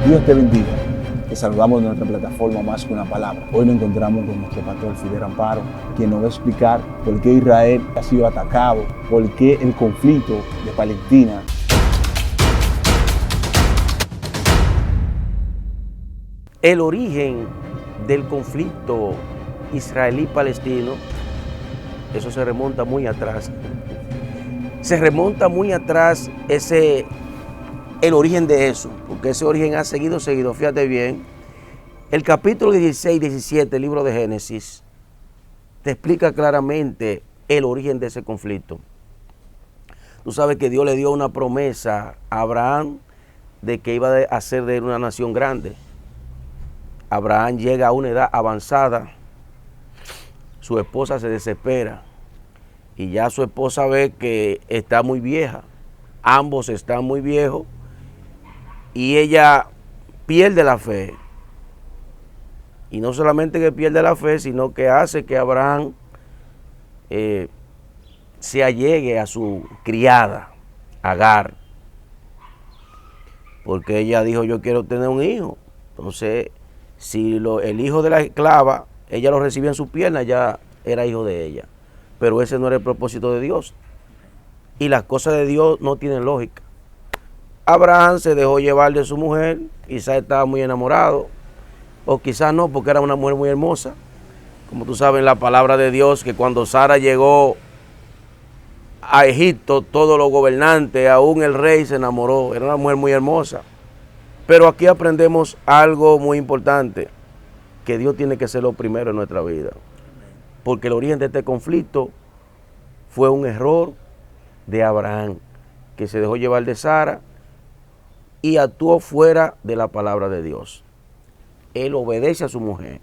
Dios te bendiga. Te saludamos de nuestra plataforma Más que una Palabra. Hoy nos encontramos con nuestro pastor Fidel Amparo, quien nos va a explicar por qué Israel ha sido atacado, por qué el conflicto de Palestina. El origen del conflicto israelí-palestino, eso se remonta muy atrás. Se remonta muy atrás el origen de eso, porque ese origen ha seguido, fíjate bien. El capítulo 16 y 17 del libro de Génesis te explica claramente el origen de ese conflicto. Tú sabes que Dios le dio una promesa a Abraham de que iba a hacer de él una nación grande. Abraham llega a una edad avanzada, su esposa se desespera y ya su esposa ve que está muy vieja, ambos están muy viejos y ella pierde la fe. Y no solamente que pierde la fe, sino que hace que Abraham se allegue a su criada, Agar, porque ella dijo: yo quiero tener un hijo. Entonces, si el hijo de la esclava, ella lo recibía en sus piernas, ya era hijo de ella. Pero ese no era el propósito de Dios. Y las cosas de Dios no tienen lógica. Abraham se dejó llevar de su mujer, quizás estaba muy enamorado, o quizás no, porque era una mujer muy hermosa. Como tú sabes, en la palabra de Dios, que cuando Sara llegó a Egipto, todos los gobernantes, aún el rey, se enamoró. Era una mujer muy hermosa. Pero aquí aprendemos algo muy importante, que Dios tiene que ser lo primero en nuestra vida. Porque el origen de este conflicto fue un error de Abraham, que se dejó llevar de Sara y actuó fuera de la palabra de Dios. Él obedece a su mujer.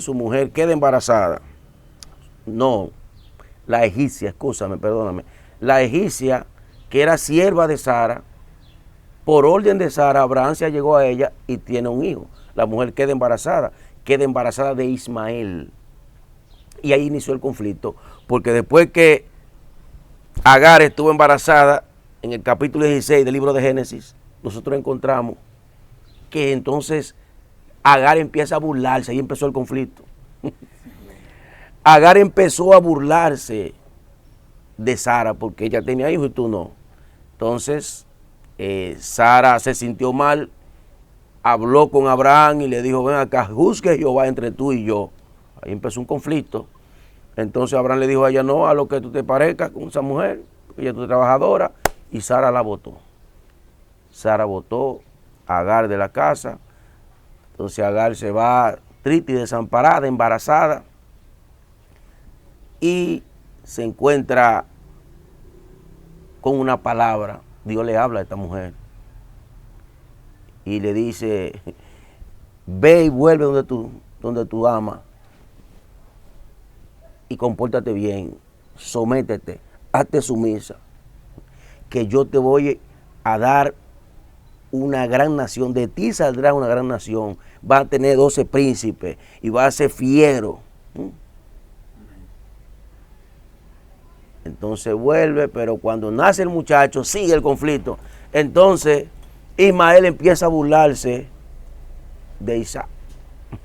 Su mujer queda embarazada. No, la egipcia, perdóname. La egipcia, que era sierva de Sara, por orden de Sara, Abraham se llegó a ella y tiene un hijo. La mujer queda embarazada de Ismael. Y ahí inició el conflicto, porque después que Agar estuvo embarazada, en el capítulo 16 del libro de Génesis, nosotros encontramos que entonces Agar empieza a burlarse, ahí empezó el conflicto. Agar empezó a burlarse de Sara porque ella tenía hijos y tú no. Entonces, Sara se sintió mal, habló con Abraham y le dijo: ven acá, juzgue Jehová entre tú y yo. Ahí empezó un conflicto. Entonces Abraham le dijo a ella: no, a lo que tú te parezcas con esa mujer, ella es tu trabajadora, y Sara la botó. Sara botó a Agar de la casa. Entonces Agar se va triste y desamparada, embarazada, y se encuentra con una palabra. Dios le habla a esta mujer y le dice: ve y vuelve donde tú amas y compórtate bien, sométete, hazte sumisa, que yo te voy a dar una gran nación, de ti saldrá una gran nación, va a tener 12 príncipes y va a ser fiero. Entonces vuelve, pero cuando nace el muchacho sigue el conflicto. Entonces Ismael empieza a burlarse de Isaac.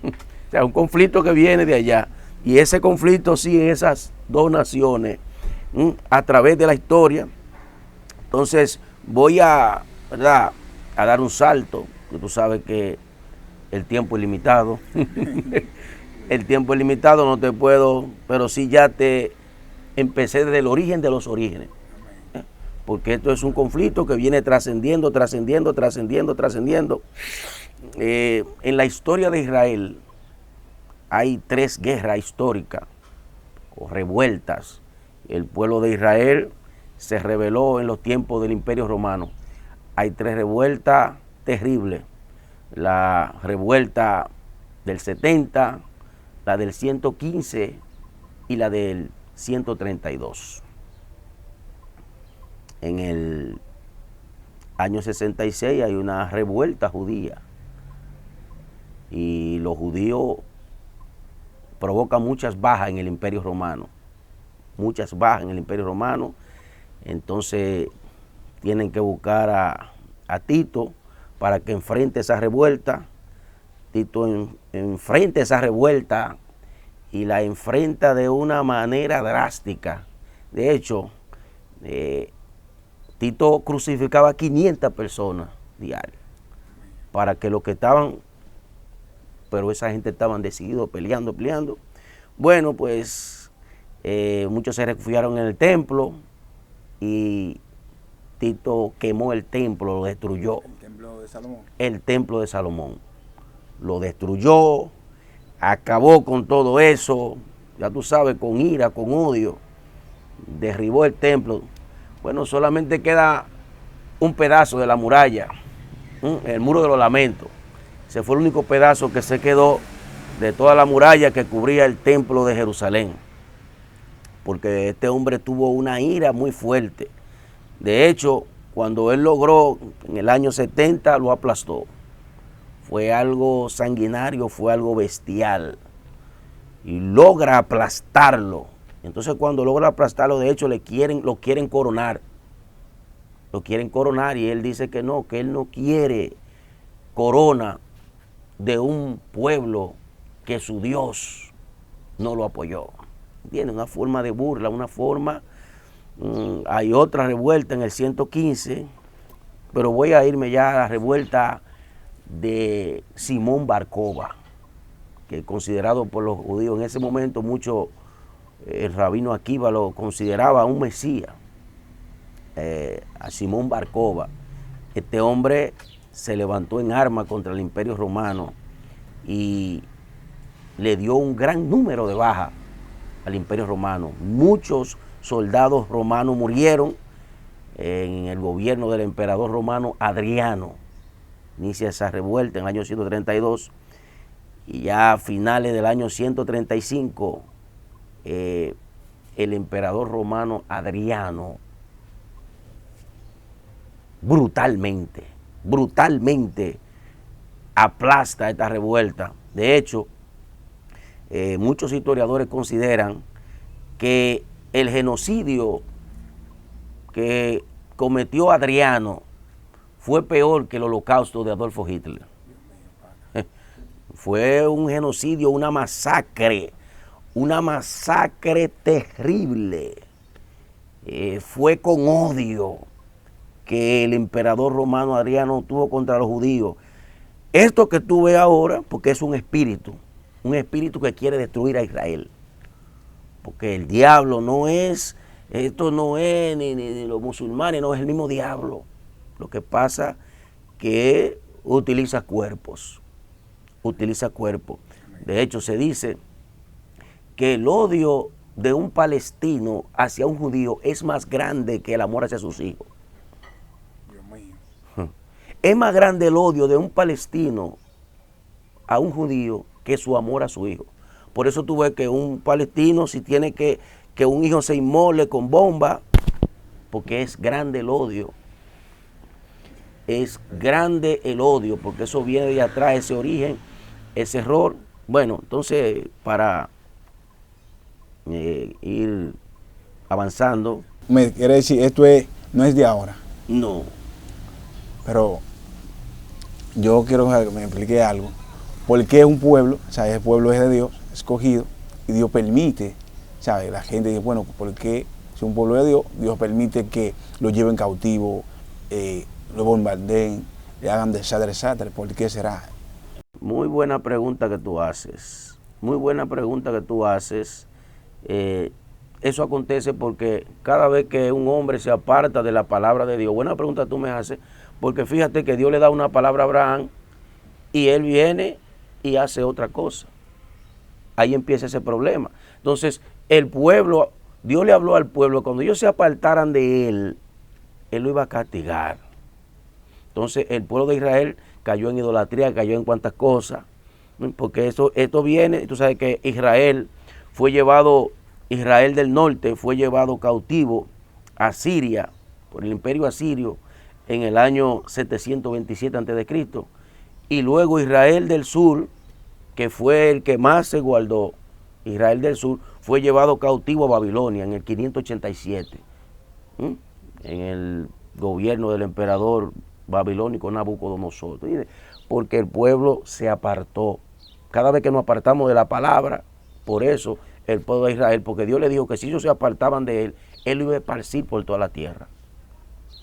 O sea, un conflicto que viene de allá. Y ese conflicto sigue en esas dos naciones a través de la historia. Entonces voy ¿verdad?, a dar un salto, que tú sabes que el tiempo es limitado. El tiempo es limitado, no te puedo, pero sí ya te empecé desde el origen de los orígenes. Porque esto es un conflicto que viene trascendiendo. En la historia de Israel hay 3 guerras históricas o revueltas. El pueblo de Israel se rebeló en los tiempos del Imperio Romano. Hay 3 revueltas terribles. La revuelta del 70, la del 115 y la del 132. En el año 66 hay una revuelta judía y los judíos provocan muchas bajas en el Imperio Romano. Entonces tienen que buscar a Tito para que enfrente esa revuelta. Tito enfrenta esa revuelta y la enfrenta de una manera drástica. De hecho, Tito crucificaba a 500 personas diarias para que los que estaban, pero esa gente estaban decididos, peleando. Bueno, pues muchos se refugiaron en el templo y Tito quemó el templo, lo destruyó. El templo de Salomón. El templo de Salomón. Lo destruyó, acabó con todo eso, ya tú sabes, con ira, con odio. Derribó el templo. Bueno, solamente queda un pedazo de la muralla, el muro de los lamentos. Ese fue el único pedazo que se quedó de toda la muralla que cubría el templo de Jerusalén. Porque este hombre tuvo una ira muy fuerte. De hecho, cuando él logró, en el año 70, lo aplastó. Fue algo sanguinario, fue algo bestial. Y logra aplastarlo. Entonces, cuando logra aplastarlo, de hecho, lo quieren coronar. Lo quieren coronar y él dice que él no quiere corona de un pueblo que su Dios no lo apoyó. Tiene una forma de burla, una forma. Hay otra revuelta en el 115, pero voy a irme ya a la revuelta de Simón Bar Cobá, que considerado por los judíos en ese momento mucho, el rabino Akiva lo consideraba un mesías, a Simón Bar Cobá. Este hombre se levantó en armas contra el Imperio Romano y le dio un gran número de bajas al Imperio Romano. Muchos soldados romanos murieron en el gobierno del emperador romano Adriano. Inicia esa revuelta en el año 132 y ya a finales del año 135 el emperador romano Adriano brutalmente aplasta esta revuelta. De hecho, muchos historiadores consideran que el genocidio que cometió Adriano fue peor que el holocausto de Adolfo Hitler. Fue un genocidio, una masacre terrible. Fue con odio que el emperador romano Adriano tuvo contra los judíos. Esto que tú ves ahora, porque es un espíritu que quiere destruir a Israel. Porque el diablo no es, esto no es ni los musulmanes, no es el mismo diablo. Lo que pasa que utiliza cuerpos. De hecho, se dice que el odio de un palestino hacia un judío es más grande que el amor hacia sus hijos. Dios mío. Es más grande el odio de un palestino a un judío que su amor a su hijo. Por eso tú ves que un palestino, si tiene que un hijo se inmole con bomba, porque es grande el odio. Es grande el odio, porque eso viene de atrás, ese origen, ese error. Bueno, entonces, para ir avanzando. Me quiere decir, no es de ahora. No. Pero yo quiero que me explique algo. ¿Por qué un pueblo, el pueblo es de Dios, escogido, y Dios permite, la gente dice, bueno, ¿por qué si un pueblo de Dios, Dios permite que lo lleven cautivo, lo bombardeen, le hagan desastre? ¿Por qué será? Muy buena pregunta que tú haces. Eso acontece porque cada vez que un hombre se aparta de la palabra de Dios, buena pregunta tú me haces, porque fíjate que Dios le da una palabra a Abraham y él viene y hace otra cosa. Ahí empieza ese problema. Entonces, el pueblo, Dios le habló al pueblo, cuando ellos se apartaran de él lo iba a castigar. Entonces, el pueblo de Israel cayó en idolatría, cayó en cuantas cosas, porque esto viene, tú sabes que Israel del norte fue llevado cautivo a Siria, por el imperio asirio, en el año 727 a.C., y luego Israel del sur, que fue el que más se guardó, Israel del sur, fue llevado cautivo a Babilonia en el 587, en el gobierno del emperador babilónico Nabucodonosor. Porque el pueblo se apartó. Cada vez que nos apartamos de la palabra, por eso el pueblo de Israel, porque Dios le dijo que si ellos se apartaban de él lo iba a esparcir por toda la tierra.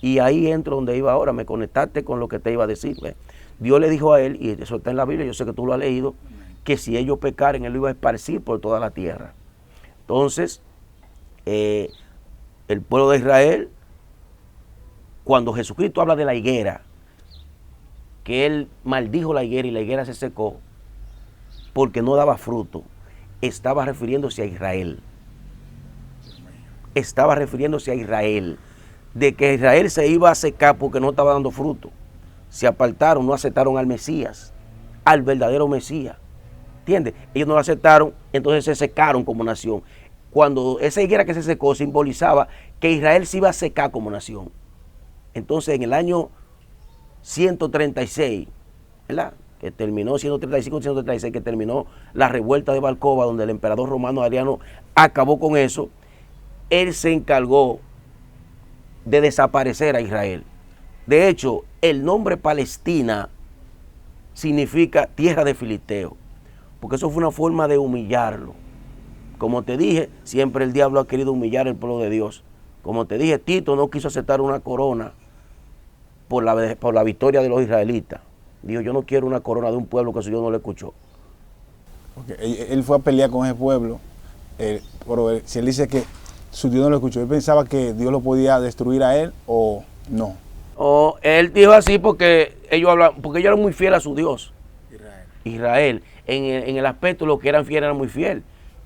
Y ahí entro donde iba ahora, me conectaste con lo que te iba a decir. ¿Ves? Dios le dijo a él, y eso está en la Biblia, yo sé que tú lo has leído, que si ellos pecaren, él lo iba a esparcir por toda la tierra. Entonces, el pueblo de Israel, cuando Jesucristo habla de la higuera, que él maldijo la higuera y la higuera se secó porque no daba fruto, estaba refiriéndose a Israel. Estaba refiriéndose a Israel, de que Israel se iba a secar porque no estaba dando fruto. Se apartaron, no aceptaron al Mesías, al verdadero Mesías. ¿Entiendes? Ellos no lo aceptaron, entonces se secaron como nación. Cuando esa higuera que se secó simbolizaba que Israel se iba a secar como nación. Entonces en el año 136, ¿verdad? Que terminó 135-136, que terminó la revuelta de Balcova, donde el emperador romano Adriano acabó con eso, él se encargó de desaparecer a Israel. De hecho, el nombre Palestina significa tierra de filisteo, porque eso fue una forma de humillarlo. Como te dije, siempre el diablo ha querido humillar al pueblo de Dios. Como te dije, Tito no quiso aceptar una corona por la victoria de los israelitas. Dijo, yo no quiero una corona de un pueblo que su Dios no le escuchó. Okay. Él fue a pelear con ese pueblo, pero si él dice que su Dios no lo escuchó, ¿él pensaba que Dios lo podía destruir a él o no? O él dijo así porque ellos eran muy fieles a su Dios. Israel. En el aspecto de lo que eran fieles eran muy fieles.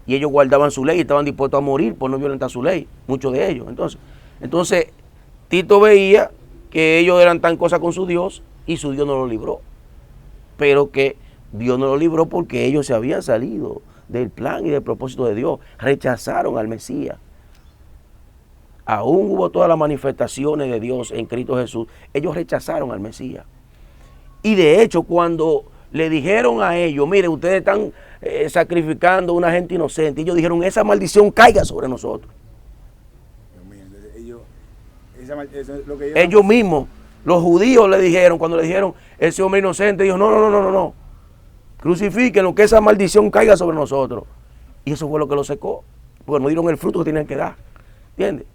Y ellos guardaban su ley y estaban dispuestos a morir por no violentar su ley, muchos de ellos. Entonces Tito veía que ellos eran tan cosas con su Dios y su Dios no lo libró. Pero que Dios no lo libró porque ellos se habían salido del plan y del propósito de Dios. Rechazaron al Mesías. Aún hubo todas las manifestaciones de Dios en Cristo Jesús. Ellos rechazaron al Mesías. Y de hecho, cuando le dijeron a ellos, miren, ustedes están sacrificando a una gente inocente, ellos dijeron, esa maldición caiga sobre nosotros. Ellos mismos, los judíos le dijeron, cuando le dijeron, ese hombre inocente, dijo, no, crucifíquenlo, que esa maldición caiga sobre nosotros. Y eso fue lo que lo secó, porque no dieron el fruto que tenían que dar. ¿Entiendes?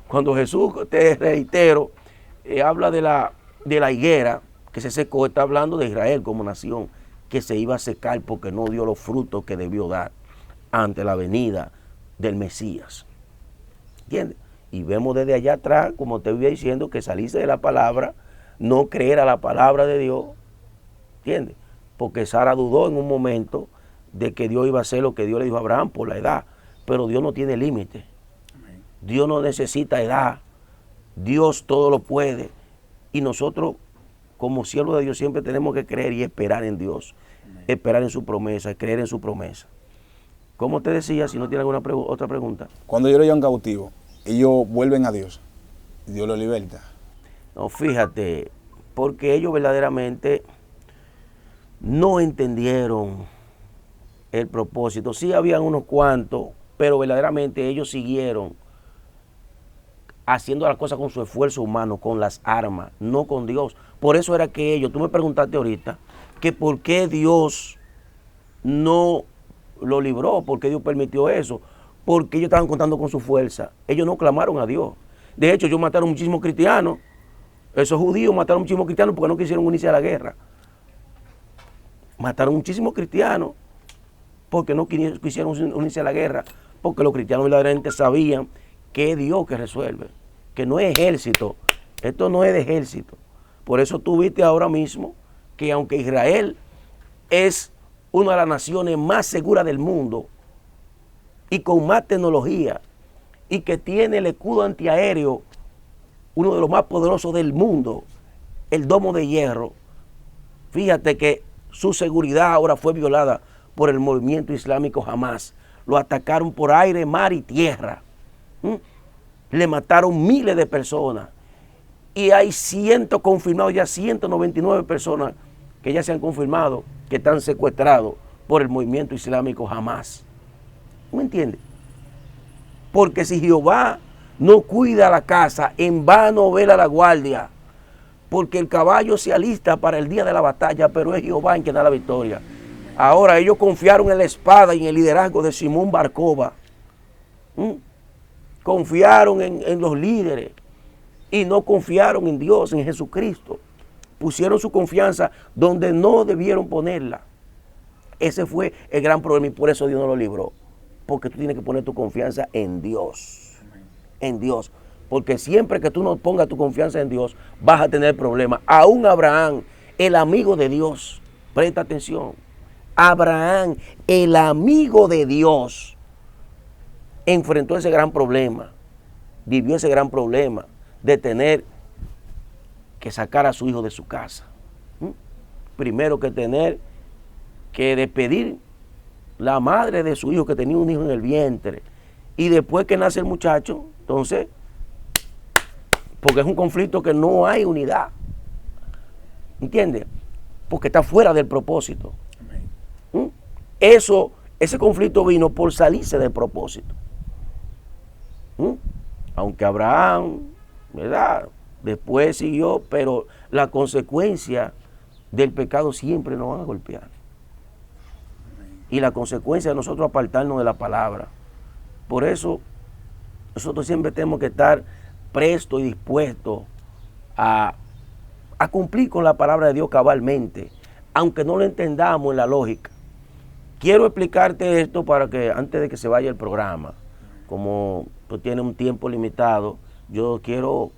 Cuando Jesús, te reitero, habla de la higuera que se secó, está hablando de Israel como nación, que se iba a secar porque no dio los frutos que debió dar ante la venida del Mesías. ¿Entiendes? Y vemos desde allá atrás, como te iba diciendo, que salirse de la palabra, no creer a la palabra de Dios. ¿Entiendes? Porque Sara dudó en un momento de que Dios iba a hacer lo que Dios le dijo a Abraham por la edad. Pero Dios no tiene límite. Dios no necesita edad. Dios todo lo puede. Y nosotros, como siervos de Dios, siempre tenemos que creer y esperar en Dios. Esperar en su promesa, creer en su promesa. Como te decía, si no tiene alguna otra pregunta. Cuando yo lo llevan cautivo, ellos vuelven a Dios. Dios los liberta. No, fíjate, porque ellos verdaderamente no entendieron el propósito. Sí habían unos cuantos, pero verdaderamente ellos siguieron haciendo las cosas con su esfuerzo humano, con las armas, no con Dios. Por eso era que ellos, tú me preguntaste ahorita, que por qué Dios no lo libró, por qué Dios permitió eso, porque ellos estaban contando con su fuerza. Ellos no clamaron a Dios. De hecho, ellos mataron muchísimos cristianos. Esos judíos mataron muchísimos cristianos porque no quisieron unirse a la guerra. Mataron muchísimos cristianos porque no quisieron unirse a la guerra, porque los cristianos verdaderamente sabían que es Dios que resuelve, que no es ejército, esto no es de ejército. Por eso tú viste ahora mismo que aunque Israel es una de las naciones más seguras del mundo y con más tecnología y que tiene el escudo antiaéreo, uno de los más poderosos del mundo, el domo de hierro, fíjate que su seguridad ahora fue violada por el movimiento islámico Hamas. Lo atacaron por aire, mar y tierra. Le mataron miles de personas. Y hay confirmados ya 199 personas que ya se han confirmado que están secuestrados por el movimiento islámico Hamas. ¿Me entiendes? Porque si Jehová no cuida la casa, en vano vela la guardia. porque el caballo se alista para el día de la batalla, pero es Jehová en quien da la victoria. Ahora ellos confiaron en la espada y en el liderazgo de Simón Barcova. Confiaron en los líderes y no confiaron en Dios, en Jesucristo. Pusieron su confianza donde no debieron ponerla. Ese fue el gran problema y por eso Dios no lo libró. Porque tú tienes que poner tu confianza en Dios. En Dios. Porque siempre que tú no pongas tu confianza en Dios, vas a tener problemas. Aún Abraham, el amigo de Dios, presta atención. Abraham, el amigo de Dios, enfrentó ese gran problema. Vivió ese gran problema de tener que sacar a su hijo de su casa. Primero que tener que despedir la madre de su hijo que tenía un hijo en el vientre. Y después que nace el muchacho, entonces, porque es un conflicto que no hay unidad. ¿Entiendes? Porque está fuera del propósito. Ese conflicto vino por salirse del propósito. Aunque Abraham, ¿verdad?, después siguió, pero la consecuencia del pecado siempre nos van a golpear. Y la consecuencia de nosotros apartarnos de la palabra. Por eso, nosotros siempre tenemos que estar prestos y dispuestos a cumplir con la palabra de Dios cabalmente, aunque no lo entendamos en la lógica. Quiero explicarte esto para que antes de que se vaya el programa, como tú tienes un tiempo limitado, yo quiero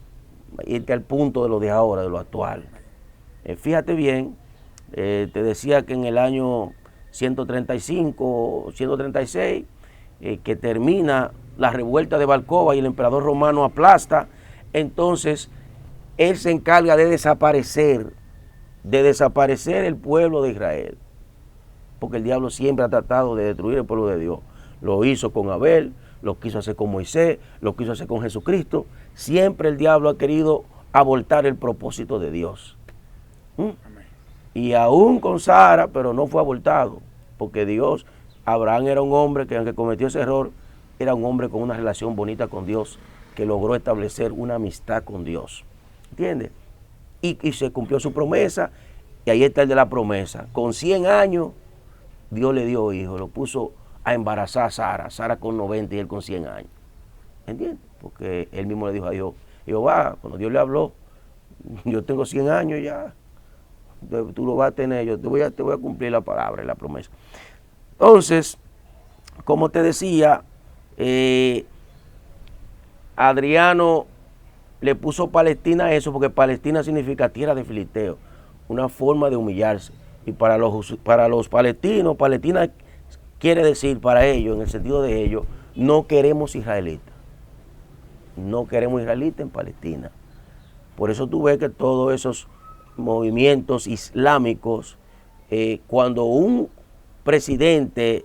irte al punto de lo de ahora, de lo actual. Fíjate bien, te decía que en el año 135, 136, que termina la revuelta de Barcova y el emperador romano aplasta, entonces él se encarga de desaparecer el pueblo de Israel. Porque el diablo siempre ha tratado de destruir el pueblo de Dios. Lo hizo con Abel, lo quiso hacer con Moisés, lo quiso hacer con Jesucristo. Siempre el diablo ha querido abortar el propósito de Dios. Y aún con Sara, pero no fue abortado. Porque Dios, Abraham era un hombre que aunque cometió ese error, era un hombre con una relación bonita con Dios, que logró establecer una amistad con Dios. ¿Entiendes? Y se cumplió su promesa, y ahí está el de la promesa. Con 100 años, Dios le dio hijo, lo puso a embarazar a Sara con 90 y él con 100 años. ¿Entiendes? Porque él mismo le dijo a Dios, Jehová, cuando Dios le habló, yo tengo 100 años ya, tú lo vas a tener, yo te voy a cumplir la palabra y la promesa. Entonces, como te decía, Adriano le puso Palestina a eso porque Palestina significa tierra de filisteo, una forma de humillarse. Y para los palestinos, Palestina quiere decir para ellos, en el sentido de ellos, no queremos israelitas. No queremos israelitas en Palestina. Por eso tú ves que todos esos movimientos islámicos, cuando un presidente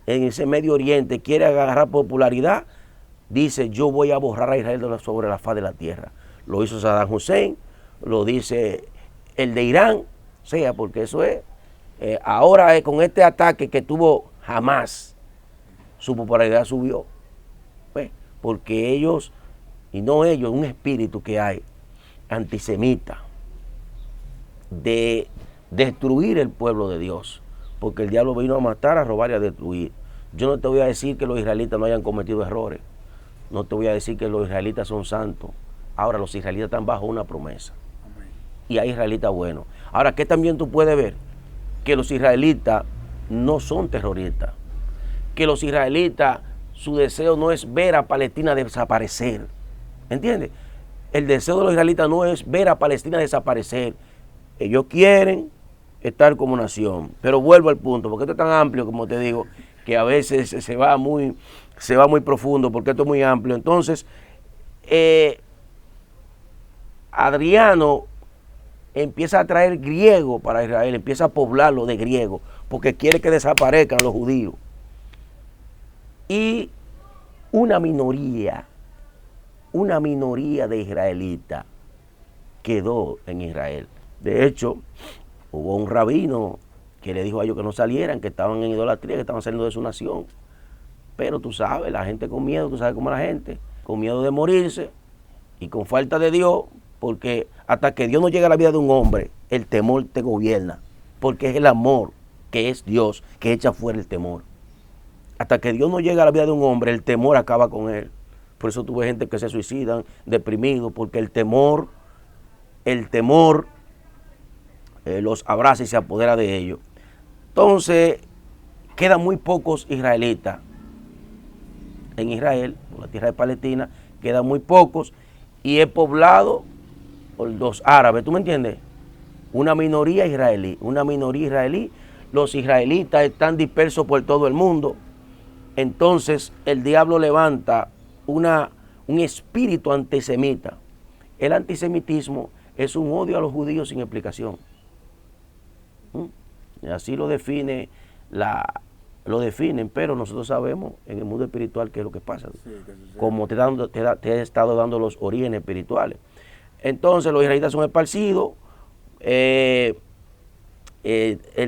en ese Medio Oriente quiere agarrar popularidad, dice yo voy a borrar a Israel sobre la faz de la tierra. Lo hizo Saddam Hussein, lo dice el de Irán, o sea, porque eso es, ahora con este ataque que tuvo Hamas, su popularidad subió, pues, porque ellos, y no ellos, un espíritu que hay antisemita, de destruir el pueblo de Dios, porque el diablo vino a matar, a robar y a destruir. Yo no te voy a decir que los israelitas no hayan cometido errores, no te voy a decir que los israelitas son santos. Ahora los israelitas están bajo una promesa. Y hay israelitas buenos. Ahora, ¿qué también tú puedes ver? Que los israelitas no son terroristas. Que los israelitas, su deseo no es ver a Palestina desaparecer. ¿Entiendes? El deseo de los israelitas no es ver a Palestina desaparecer. Ellos quieren estar como nación. Pero vuelvo al punto, porque esto es tan amplio, como te digo, que a veces se va muy profundo, porque esto es muy amplio. Entonces, Adriano empieza a traer griego para Israel, empieza a poblarlo de griego, porque quiere que desaparezcan los judíos. Y una minoría de israelitas quedó en Israel. De hecho, hubo un rabino que le dijo a ellos que no salieran, que estaban en idolatría, que estaban saliendo de su nación. Pero tú sabes, la gente con miedo, tú sabes cómo es la gente, con miedo de morirse y con falta de Dios, porque hasta que Dios no llega a la vida de un hombre, el temor te gobierna, porque es el amor, que es Dios, que echa fuera el temor. Hasta que Dios no llega a la vida de un hombre, el temor acaba con él. Por eso tuve gente que se suicidan, deprimidos, porque el temor los abraza y se apodera de ellos. Entonces, quedan muy pocos israelitas en Israel, por la tierra de Palestina, quedan muy pocos, y es poblado por los árabes, ¿tú me entiendes? Una minoría israelí. Los israelitas están dispersos por todo el mundo. Entonces el diablo levanta un espíritu antisemita. El antisemitismo es un odio a los judíos sin explicación. Así lo definen, pero nosotros sabemos en el mundo espiritual qué es lo que pasa. Sí, como te he estado dando los orígenes espirituales. Entonces los israelitas son esparcidos. El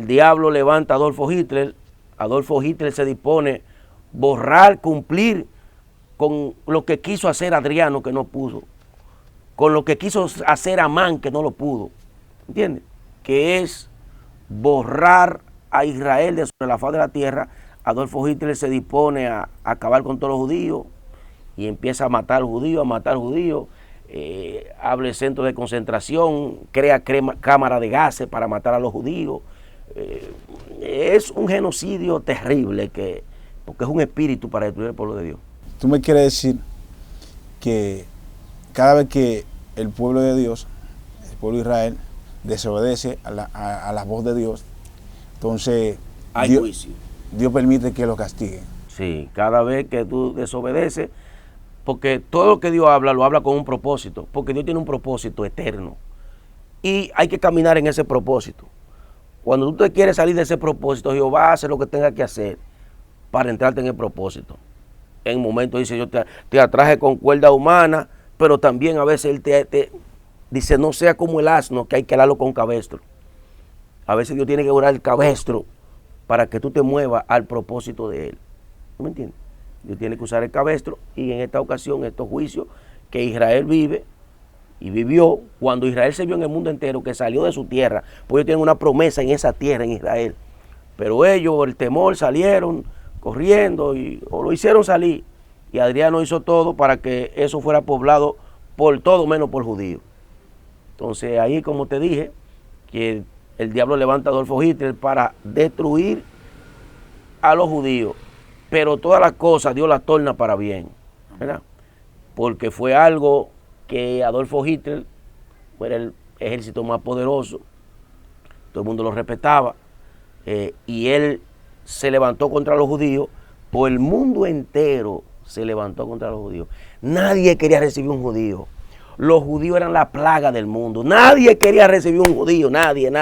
diablo levanta a Adolfo Hitler. Adolfo Hitler se dispone borrar, cumplir con lo que quiso hacer Adriano, que no pudo, con lo que quiso hacer Amán, que no lo pudo, ¿entiendes? Que es borrar a Israel de sobre la faz de la tierra. Adolfo Hitler se dispone a acabar con todos los judíos y empieza a matar judíos, abre centros de concentración, crea cámaras de gases para matar a los judíos. Es un genocidio terrible, porque es un espíritu para destruir el pueblo de Dios. Tú me quieres decir que cada vez que el pueblo de Dios, el pueblo de Israel, desobedece a la voz de Dios, entonces hay juicio. Dios permite que lo castigue. Sí, cada vez que tú desobedeces, porque todo lo que Dios habla, lo habla con un propósito, porque Dios tiene un propósito eterno. Y hay que caminar en ese propósito. Cuando tú te quieres salir de ese propósito, Jehová hace lo que tenga que hacer para entrarte en el propósito. En momentos dice, yo te atraje con cuerda humana, pero también a veces Él te dice, no sea como el asno, que hay que alarlo con cabestro. A veces Dios tiene que orar el cabestro para que tú te muevas al propósito de Él. ¿No me entiendes? Dios tiene que usar el cabestro, y en esta ocasión, estos juicios que Israel vive y vivió, cuando Israel se vio en el mundo entero, que salió de su tierra, pues ellos tienen una promesa en esa tierra, en Israel. Pero ellos, por el temor, salieron corriendo o lo hicieron salir. Y Adriano hizo todo para que eso fuera poblado por todo menos por judíos. Entonces ahí, como te dije, que el diablo levanta a Adolfo Hitler para destruir a los judíos. Pero todas las cosas Dios las torna para bien, ¿verdad? Porque fue algo que Adolfo Hitler era el ejército más poderoso, todo el mundo lo respetaba, y él se levantó contra los judíos, por el mundo entero se levantó contra los judíos. Nadie quería recibir un judío. Los judíos eran la plaga del mundo. Nadie quería recibir un judío, nadie.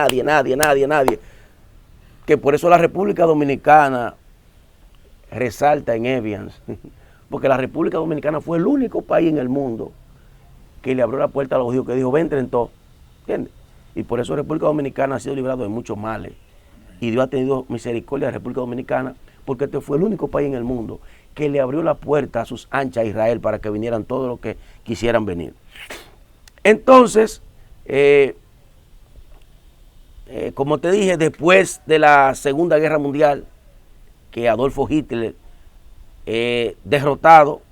Que por eso la República Dominicana resalta en Evians, porque la República Dominicana fue el único país en el mundo que le abrió la puerta a los judíos, que dijo, vente en todo, ¿entiendes? Y por eso la República Dominicana ha sido librado de muchos males, y Dios ha tenido misericordia de la República Dominicana, porque este fue el único país en el mundo que le abrió la puerta a sus anchas a Israel para que vinieran todos los que quisieran venir. Entonces, como te dije, después de la Segunda Guerra Mundial, que Adolfo Hitler derrotado,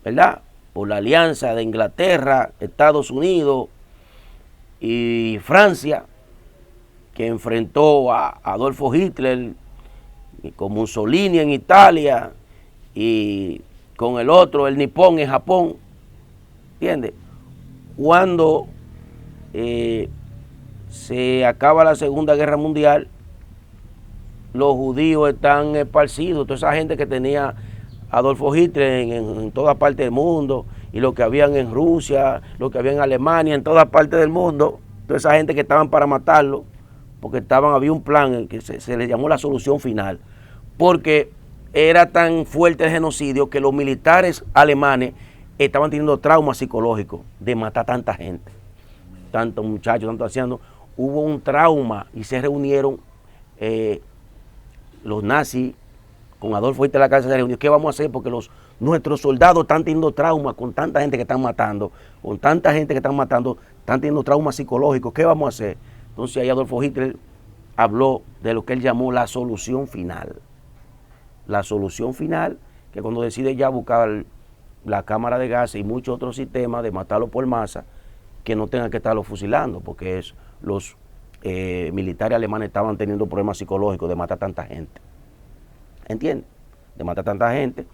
¿verdad?, por la alianza de Inglaterra, Estados Unidos y Francia, que enfrentó a Adolfo Hitler con Mussolini en Italia y con el otro, el nipón, en Japón, ¿entiendes? Cuando se acaba la Segunda Guerra Mundial, los judíos están esparcidos, toda esa gente que tenía Adolfo Hitler en toda parte del mundo, y lo que habían en Rusia, lo que había en Alemania, en toda parte del mundo, toda esa gente que estaban para matarlo, porque había un plan que se le llamó la solución final, porque era tan fuerte el genocidio que los militares alemanes estaban teniendo traumas psicológicos de matar tanta gente, tantos muchachos, tantos ancianos. Hubo un trauma y se reunieron los nazis con Adolfo Hitler en la casa, se reunió. ¿Qué vamos a hacer? Porque nuestros soldados están teniendo trauma con tanta gente que están matando, están teniendo traumas psicológicos, ¿qué vamos a hacer? Entonces ahí Adolfo Hitler habló de lo que él llamó la solución final. La solución final, que cuando decide ya buscar la cámara de gas y muchos otros sistemas de matarlo por masa, que no tengan que estarlo fusilando, porque los militares alemanes estaban teniendo problemas psicológicos de matar tanta gente. ¿Entiendes? De matar tanta gente.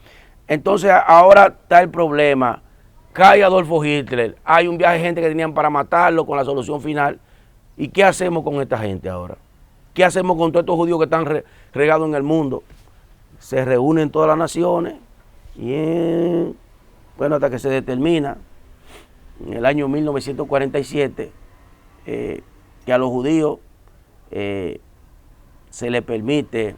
Entonces ahora está el problema. Cae Adolfo Hitler, hay un viaje de gente que tenían para matarlo con la solución final. ¿Y qué hacemos con esta gente ahora? ¿Qué hacemos con todos estos judíos que están regados en el mundo? Se reúnen todas las naciones y bueno, hasta que se determina en el año 1947 que a los judíos se les permite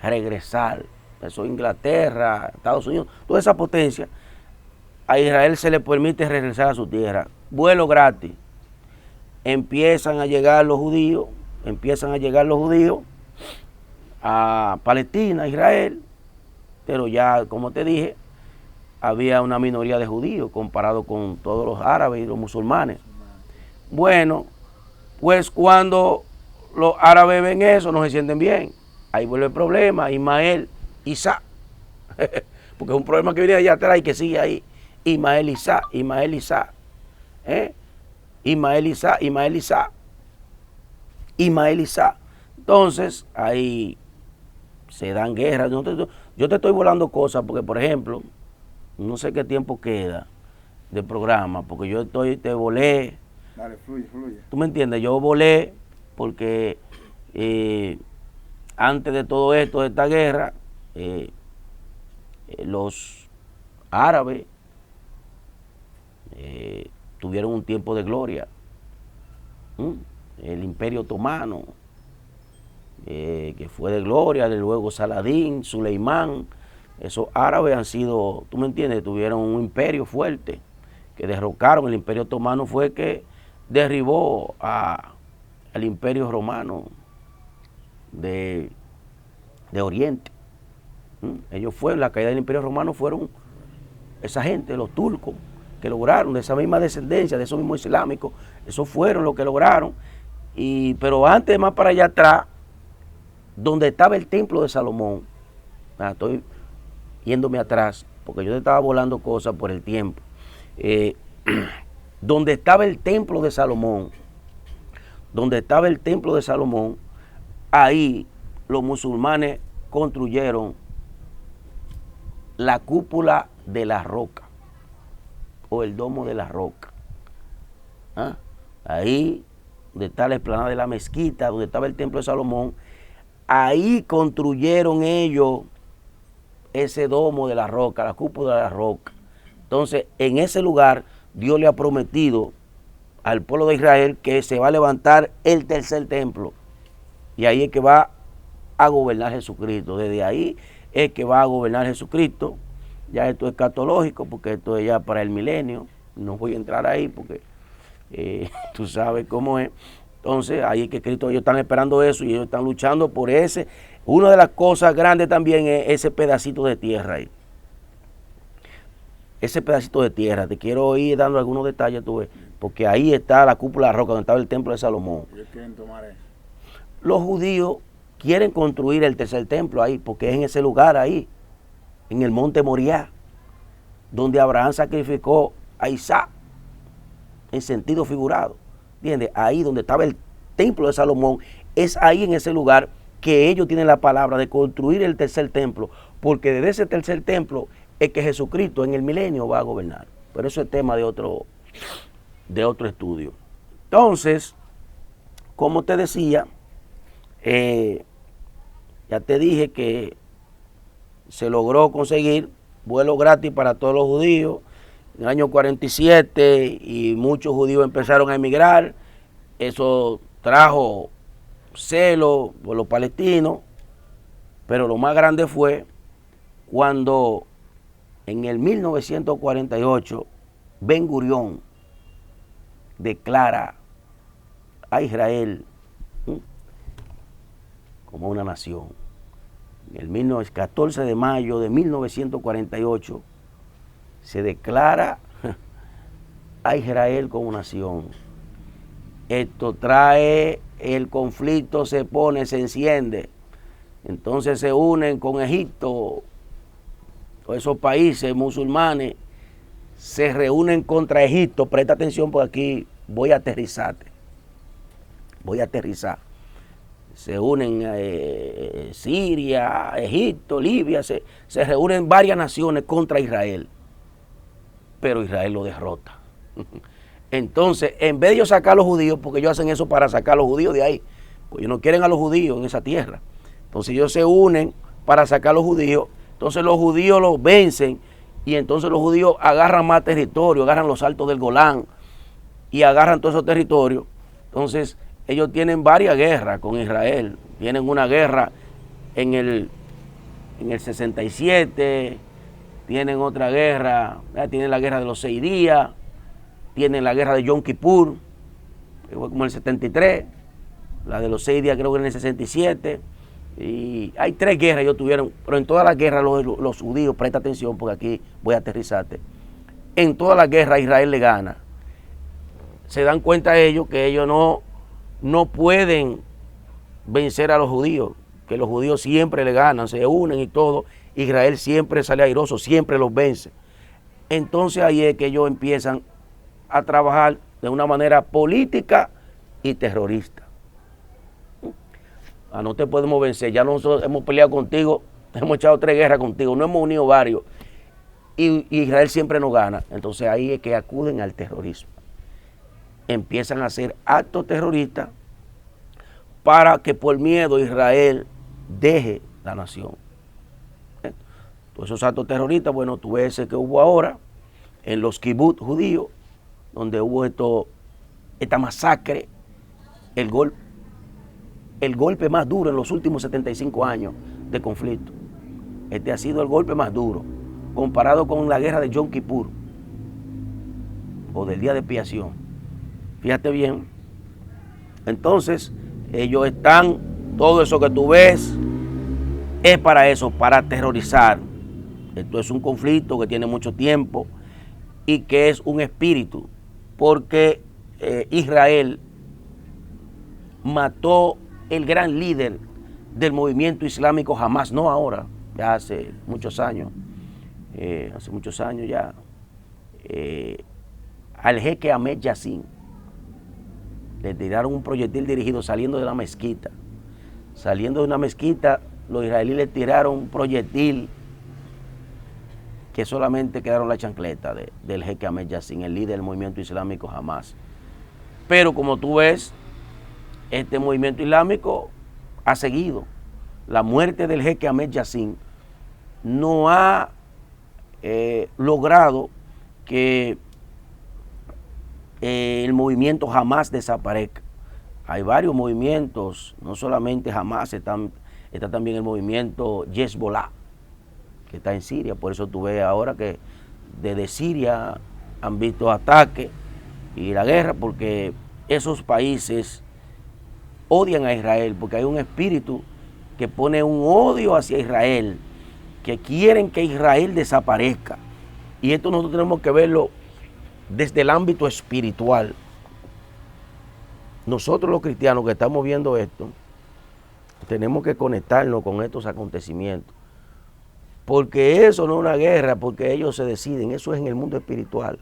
regresar. Eso Inglaterra, Estados Unidos, toda esa potencia. A Israel se le permite regresar a su tierra. Vuelo gratis. Empiezan a llegar los judíos a Palestina, a Israel, pero ya, como te dije, había una minoría de judíos comparado con todos los árabes y los musulmanes. Bueno, pues cuando los árabes ven eso, no se sienten bien. Ahí vuelve el problema, Ismael, Isaac, porque es un problema que viene allá atrás y que sigue ahí. Ismael, Isaac. Entonces, ahí se dan guerras. Yo te estoy volando cosas porque, por ejemplo, no sé qué tiempo queda de programa, porque te volé. Dale, fluye. ¿Tú me entiendes? Yo volé porque antes de todo esto, de esta guerra, los árabes tuvieron un tiempo de gloria. El Imperio Otomano, que fue de gloria, luego Saladín, Suleimán, esos árabes han sido, tú me entiendes, tuvieron un imperio fuerte, que derrocaron. El Imperio Otomano fue que derribó al Imperio Romano de Oriente. Ellos fueron, la caída del Imperio Romano fueron esa gente, los turcos, que lograron, de esa misma descendencia, de esos mismos islámicos, esos fueron los que lograron. Pero antes, más para allá atrás, donde estaba el templo de Salomón, estoy yéndome atrás, porque yo te estaba volando cosas por el tiempo, donde estaba el templo de Salomón, ahí los musulmanes construyeron la cúpula de la roca, o el domo de la roca. Ahí donde está la explanada de la mezquita, donde estaba el templo de Salomón, ahí construyeron ellos ese domo de la roca, la cúpula de la roca. Entonces, en ese lugar, Dios le ha prometido al pueblo de Israel que se va a levantar el tercer templo. Y ahí es que va a gobernar Jesucristo. Desde ahí es que va a gobernar Jesucristo. Ya esto es escatológico, porque esto es ya para el milenio. No voy a entrar ahí porque tú sabes cómo es. Entonces, ahí es que Cristo, ellos están esperando eso y ellos están luchando por ese. Una de las cosas grandes también es ese pedacito de tierra ahí. Ese pedacito de tierra, te quiero ir dando algunos detalles, tú ves, porque ahí está la cúpula de la roca, donde estaba el templo de Salomón. Ellos quieren tomar eso. Los judíos quieren construir el tercer templo ahí, porque es en ese lugar ahí, en el monte Moriah, donde Abraham sacrificó a Isaac, en sentido figurado. ¿Entiendes? Ahí donde estaba el templo de Salomón, es ahí en ese lugar que ellos tienen la palabra de construir el tercer templo, porque desde ese tercer templo es que Jesucristo en el milenio va a gobernar. Pero eso es tema de otro estudio. Entonces, como te decía, ya te dije que se logró conseguir vuelo gratis para todos los judíos en el año 47 y muchos judíos empezaron a emigrar. Eso trajo celo por los palestinos, pero lo más grande fue cuando en el 1948 Ben Gurión declara a Israel como una nación. El 14 de mayo de 1948 se declara a Israel como nación. Esto trae el conflicto, se pone, se enciende. Entonces se unen con Egipto, todos esos países musulmanes se reúnen contra Egipto. Presta atención porque aquí voy a aterrizarte. Voy a aterrizar. Se unen Siria, Egipto, Libia, se reúnen varias naciones contra Israel. Pero Israel lo derrota. Entonces, en vez de ellos sacar a los judíos, porque ellos hacen eso para sacar a los judíos de ahí, pues ellos no quieren a los judíos en esa tierra. Entonces ellos se unen para sacar a los judíos. Entonces los judíos los vencen y entonces los judíos agarran más territorio, agarran los altos del Golán y agarran todos esos territorios. Entonces ellos tienen varias guerras con Israel. Tienen una guerra en el 67, tienen otra guerra, tienen la guerra de los 6 días, tienen la guerra de Yom Kippur, que fue como en el 73, la de los 6 días creo que en el 67, y hay 3 guerras ellos tuvieron, pero en todas las guerras los judíos, presta atención porque aquí voy a aterrizarte, en todas las guerras Israel le gana. Se dan cuenta ellos que ellos no pueden vencer a los judíos, que los judíos siempre le ganan, se unen y todo. Israel siempre sale airoso, siempre los vence. Entonces ahí es que ellos empiezan a trabajar de una manera política y terrorista. No te podemos vencer, ya nosotros hemos peleado contigo, hemos echado 3 guerras contigo, no hemos unido varios, y Israel siempre nos gana. Entonces ahí es que acuden al terrorismo. Empiezan a hacer actos terroristas para que por miedo Israel deje la nación. Todos esos actos terroristas, bueno, tú ves ese que hubo ahora en los kibbutz judíos, donde hubo esta masacre, el golpe más duro en los últimos 75 años de conflicto. Este ha sido el golpe más duro, comparado con la guerra de Yom Kippur, o del día de expiación. Fíjate bien. Entonces, ellos están, todo eso que tú ves, es para eso, para aterrorizar. Esto es un conflicto que tiene mucho tiempo y que es un espíritu, porque Israel mató el gran líder del movimiento islámico Hamas, no ahora, ya hace muchos años ya, al jeque Ahmed Yassin. Le tiraron un proyectil dirigido saliendo de la mezquita. Saliendo de una mezquita, los israelíes le tiraron un proyectil que solamente quedaron la chancleta del jeque Ahmed Yassin, el líder del movimiento islámico Hamas. Pero como tú ves, este movimiento islámico ha seguido. La muerte del jeque Ahmed Yassin no ha logrado que el movimiento Hamas desaparezca. Hay varios movimientos, no solamente Hamas, está también el movimiento Hezbollah, que está en Siria. Por eso tú ves ahora que desde Siria han visto ataques y la guerra, porque esos países odian a Israel, porque hay un espíritu que pone un odio hacia Israel, que quieren que Israel desaparezca. Y esto nosotros tenemos que verlo desde el ámbito espiritual. Nosotros los cristianos que estamos viendo esto, tenemos que conectarnos con estos acontecimientos, porque eso no es una guerra, porque ellos se deciden, eso es en el mundo espiritual.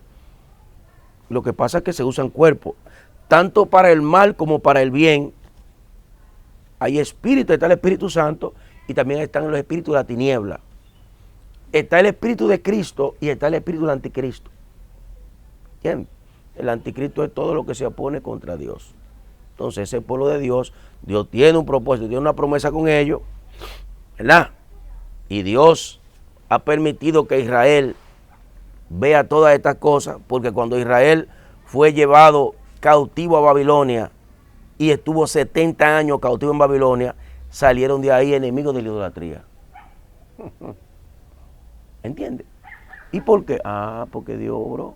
Lo que pasa es que se usan cuerpos, tanto para el mal como para el bien. Hay espíritus, está el Espíritu Santo y también están los espíritus de la tiniebla. Está el espíritu de Cristo y está el espíritu del anticristo. ¿Entiendes? El anticristo es todo lo que se opone contra Dios. Entonces ese pueblo de Dios, Dios tiene un propósito, tiene una promesa con ellos, ¿verdad? Y Dios ha permitido que Israel vea todas estas cosas, porque cuando Israel fue llevado cautivo a Babilonia y estuvo 70 años cautivo en Babilonia, salieron de ahí enemigos de la idolatría. ¿Entiendes? ¿Y por qué? Porque Dios obró.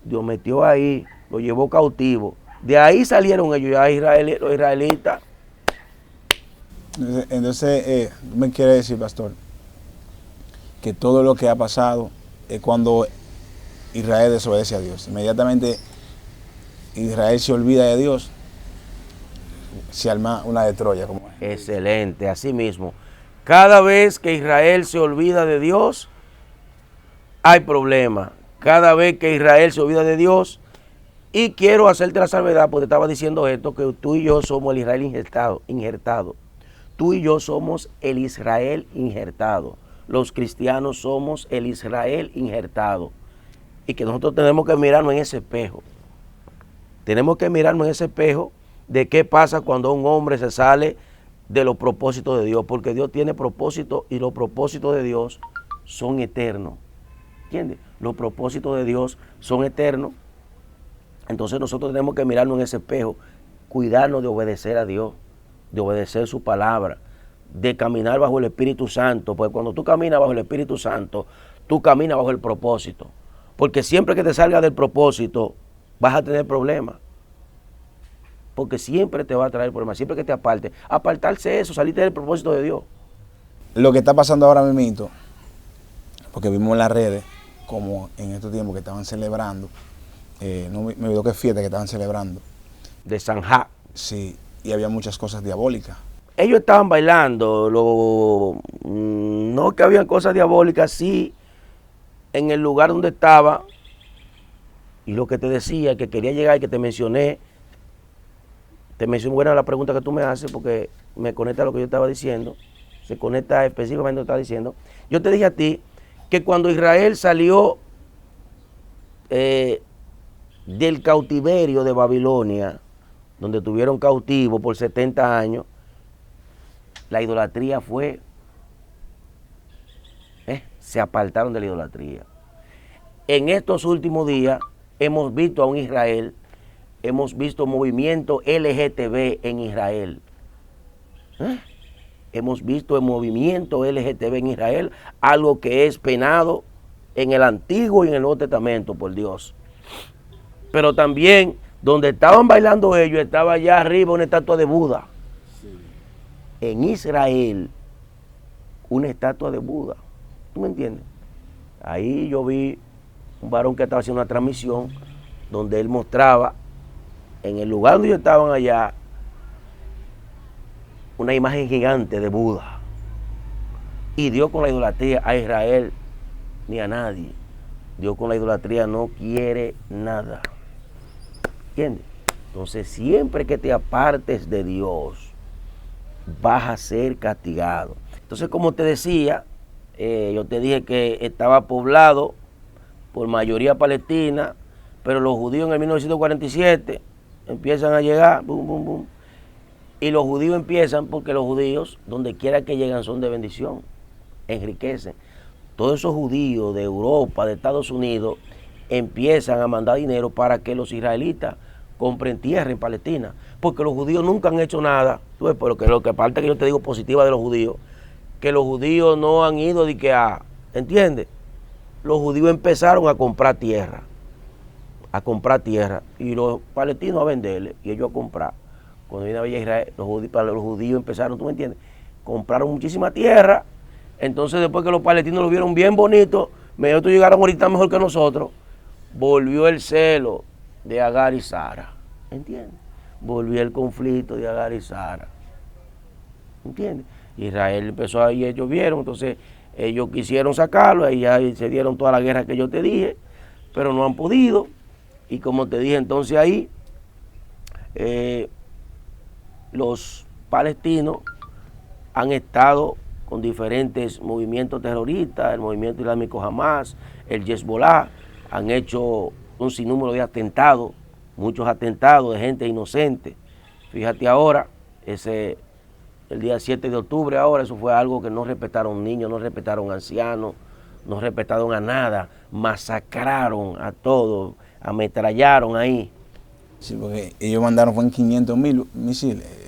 Dios metió ahí, lo llevó cautivo. De ahí salieron ellos, ya los israelitas. Entonces, me quiere decir, pastor, que todo lo que ha pasado es cuando Israel desobedece a Dios. Inmediatamente Israel se olvida de Dios, se arma una de Troya. Excelente, así mismo. Cada vez que Israel se olvida de Dios, hay problema. Cada vez que Israel se olvida de Dios, y quiero hacerte la salvedad, porque te estaba diciendo esto, que tú y yo somos el Israel injertado. Tú y yo somos el Israel injertado. Los cristianos somos el Israel injertado. Y que nosotros tenemos que mirarnos en ese espejo. Tenemos que mirarnos en ese espejo de qué pasa cuando un hombre se sale de los propósitos de Dios. Porque Dios tiene propósitos y los propósitos de Dios son eternos. ¿Entiendes? Los propósitos de Dios son eternos. Entonces nosotros tenemos que mirarnos en ese espejo, cuidarnos de obedecer a Dios, de obedecer su palabra, de caminar bajo el Espíritu Santo. Porque cuando tú caminas bajo el Espíritu Santo, tú caminas bajo el propósito. Porque siempre que te salgas del propósito, vas a tener problemas. Porque siempre te va a traer problemas, siempre que te apartes. Apartarse eso, salirte del propósito de Dios. Lo que está pasando ahora mismo, porque vimos en las redes, como en estos tiempos que estaban celebrando, no me olvidó qué fiesta que estaban celebrando. De Sanjá. Sí, y había muchas cosas diabólicas. Ellos estaban bailando, no que habían cosas diabólicas, sí, en el lugar donde estaba, y lo que te decía, que quería llegar y que te mencioné buena la pregunta que tú me haces, porque me conecta a lo que yo estaba diciendo, se conecta específicamente a lo que estaba diciendo. Yo te dije a ti que cuando Israel salió del cautiverio de Babilonia, donde tuvieron cautivo por 70 años, la idolatría fue, se apartaron de la idolatría. En estos últimos días hemos visto a un Israel, hemos visto movimiento LGTB en Israel. Hemos visto el movimiento LGTB en Israel, algo que es penado en el Antiguo y en el Nuevo Testamento por Dios. Pero también, donde estaban bailando ellos, estaba allá arriba una estatua de Buda. Sí. En Israel, una estatua de Buda. ¿Tú me entiendes? Ahí yo vi un varón que estaba haciendo una transmisión donde él mostraba, en el lugar donde ellos estaban allá, una imagen gigante de Buda. Y Dios con la idolatría a Israel ni a nadie. Dios con la idolatría no quiere nada. ¿Entiendes? Entonces, siempre que te apartes de Dios, vas a ser castigado. Entonces, como te decía, yo te dije que estaba poblado por mayoría palestina, pero los judíos en el 1947 empiezan a llegar, boom, boom, boom. Y los judíos empiezan porque los judíos, donde quiera que llegan, son de bendición, enriquecen. Todos esos judíos de Europa, de Estados Unidos, empiezan a mandar dinero para que los israelitas compren tierra en Palestina, porque los judíos nunca han hecho nada. Pero lo que aparte que yo te digo positiva de los judíos, que los judíos no han ido de que a, ¿entiendes? Los judíos empezaron a comprar tierra, y los palestinos a venderle, y ellos a comprar. Cuando vino a Israel, los judíos empezaron, ¿tú me entiendes? Compraron muchísima tierra. Entonces, después que los palestinos lo vieron bien bonito, ellos llegaron ahorita mejor que nosotros, volvió el celo de Agar y Sara, ¿entiendes? Volvió el conflicto de Agar y Sara, ¿entiendes? Israel empezó ahí, ellos vieron, entonces ellos quisieron sacarlo, ahí ya se dieron toda la guerra que yo te dije, pero no han podido. Y como te dije, entonces ahí los palestinos han estado con diferentes movimientos terroristas, el movimiento islámico Hamas, el Hezbollah, han hecho un sinnúmero de atentados, muchos atentados de gente inocente. Fíjate ahora, el día 7 de octubre ahora, eso fue algo que no respetaron niños, no respetaron ancianos, no respetaron a nada, masacraron a todos, ametrallaron ahí. Sí, porque ellos mandaron, fue en 500.000 misiles.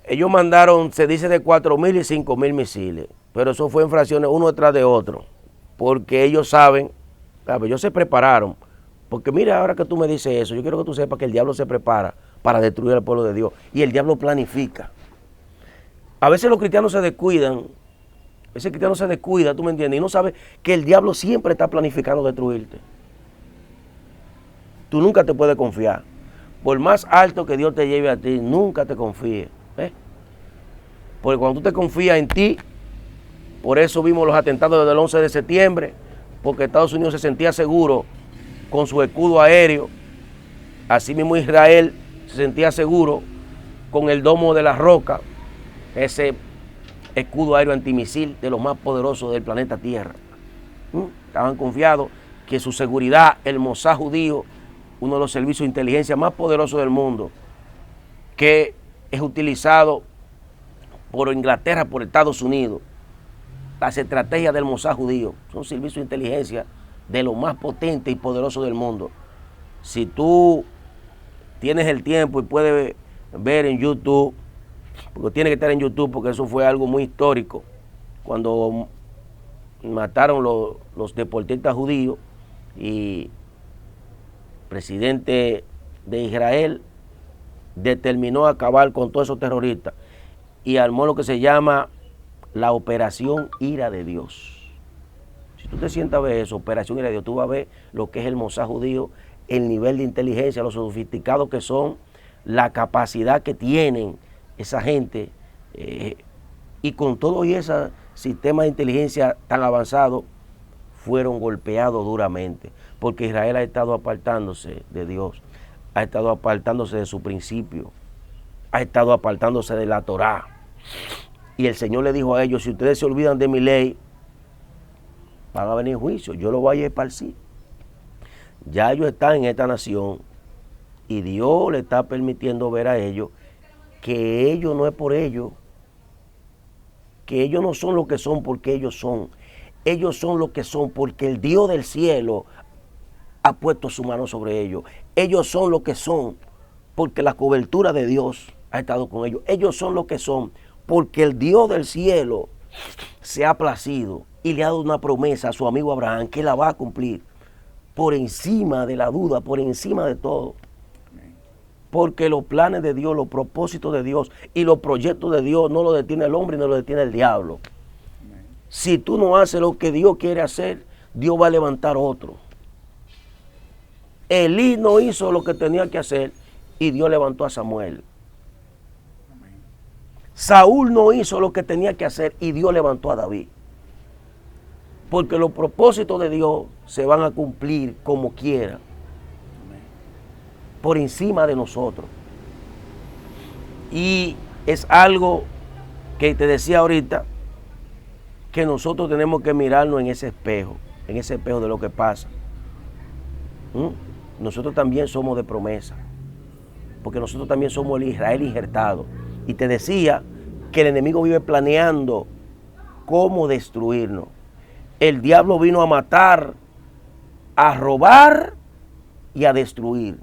Ellos mandaron, se dice de 4.000 y 5.000 misiles, pero eso fue en fracciones uno detrás de otro, porque ellos saben, ellos se prepararon, porque mira, ahora que tú me dices eso, yo quiero que tú sepas que el diablo se prepara para destruir al pueblo de Dios, y el diablo planifica. A veces los cristianos se descuidan, tú me entiendes, y no sabes que el diablo siempre está planificando destruirte. tú nunca te puedes confiar. Por más alto que Dios te lleve a ti, nunca te confíes. Porque cuando tú te confías en ti, por eso vimos los atentados del 11 de septiembre, porque Estados Unidos se sentía seguro con su escudo aéreo. Así mismo Israel se sentía seguro con el domo de la roca, ese escudo aéreo antimisil de los más poderosos del planeta Tierra. Estaban confiados que su seguridad, el Mossad judío, uno de los servicios de inteligencia más poderosos del mundo, que es utilizado por Inglaterra, por Estados Unidos. Las estrategias del Mossad judío son servicios de inteligencia de los más potentes y poderosos del mundo. Si tú tienes el tiempo y puedes ver en YouTube, porque tiene que estar en YouTube, porque eso fue algo muy histórico, cuando mataron los deportistas judíos y el presidente de Israel determinó acabar con todos esos terroristas y armó lo que se llama la Operación Ira de Dios. Si tú te sientas a ver eso, Operación Ira de Dios, tú vas a ver lo que es el Mossad judío, el nivel de inteligencia, los sofisticados que son, la capacidad que tienen esa gente, y con todo y ese sistema de inteligencia tan avanzado, fueron golpeados duramente, porque Israel ha estado apartándose de Dios, ha estado apartándose de su principio, ha estado apartándose de la Torá. Y el Señor le dijo a ellos, si ustedes se olvidan de mi ley, van a venir juicios, yo lo voy a esparcir. Ya ellos están en esta nación y Dios le está permitiendo ver a ellos que ellos no es por ellos, que ellos no son lo que son porque ellos son. Ellos son lo que son porque el Dios del cielo ha puesto su mano sobre ellos. Ellos son lo que son porque la cobertura de Dios ha estado con ellos. Ellos son lo que son porque el Dios del cielo se ha placido y le ha dado una promesa a su amigo Abraham que la va a cumplir por encima de la duda, por encima de todo. Porque los planes de Dios, los propósitos de Dios y los proyectos de Dios no lo detiene el hombre y no lo detiene el diablo. Si tú no haces lo que Dios quiere hacer, Dios va a levantar otro. Elí no hizo lo que tenía que hacer y Dios levantó a Samuel. Saúl no hizo lo que tenía que hacer y Dios levantó a David. Porque los propósitos de Dios se van a cumplir como quiera, por encima de nosotros. Y es algo que te decía ahorita, que nosotros tenemos que mirarnos en ese espejo de lo que pasa. Nosotros también somos de promesa, porque nosotros también somos el Israel injertado. Y te decía que el enemigo vive planeando cómo destruirnos. El diablo vino a matar, a robar y a destruir.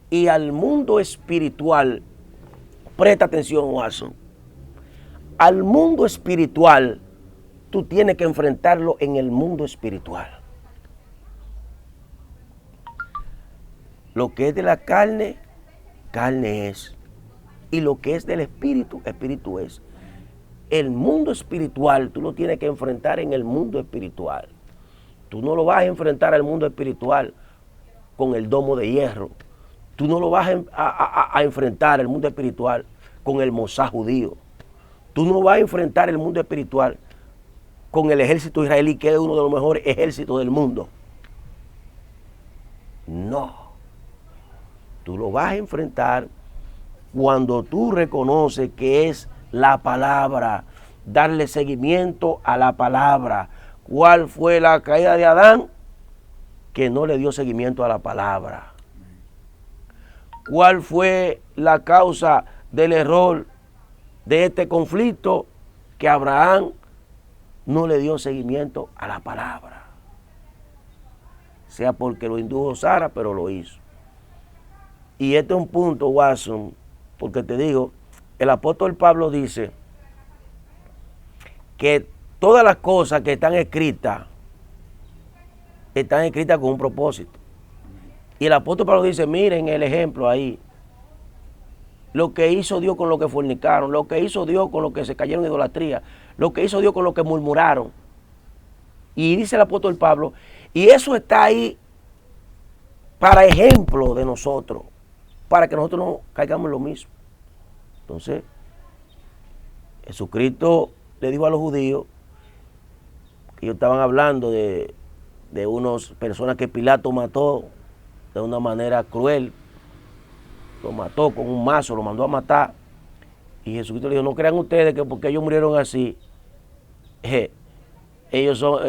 Y al mundo espiritual, presta atención, Watson, al mundo espiritual, tú tienes que enfrentarlo en el mundo espiritual. Lo que es de la carne, carne es. Y lo que es del espíritu, espíritu es. El mundo espiritual, tú lo tienes que enfrentar en el mundo espiritual. Tú no lo vas a enfrentar al mundo espiritual con el domo de hierro. Tú no lo vas a enfrentar el mundo espiritual con el Mossad judío. Tú no vas a enfrentar el mundo espiritual con el ejército israelí, que es uno de los mejores ejércitos del mundo. No. Tú lo vas a enfrentar cuando tú reconoces que es la palabra, darle seguimiento a la palabra. ¿Cuál fue la caída de Adán? Que no le dio seguimiento a la palabra. ¿Cuál fue la causa del error de este conflicto? Que Abraham no le dio seguimiento a la palabra. Sea porque lo indujo Sara, pero lo hizo. Y este es un punto, Watson, porque te digo, el apóstol Pablo dice que todas las cosas que están escritas con un propósito. Y el apóstol Pablo dice, miren el ejemplo ahí. Lo que hizo Dios con los que fornicaron, lo que hizo Dios con los que se cayeron en idolatría, lo que hizo Dios con los que murmuraron. Y dice el apóstol Pablo, y eso está ahí para ejemplo de nosotros, para que nosotros no caigamos en lo mismo. Entonces, Jesucristo le dijo a los judíos que ellos estaban hablando de unas personas que Pilato mató de una manera cruel, lo mató con un mazo, lo mandó a matar, y Jesucristo le dijo, no crean ustedes que porque ellos murieron así, ellos son,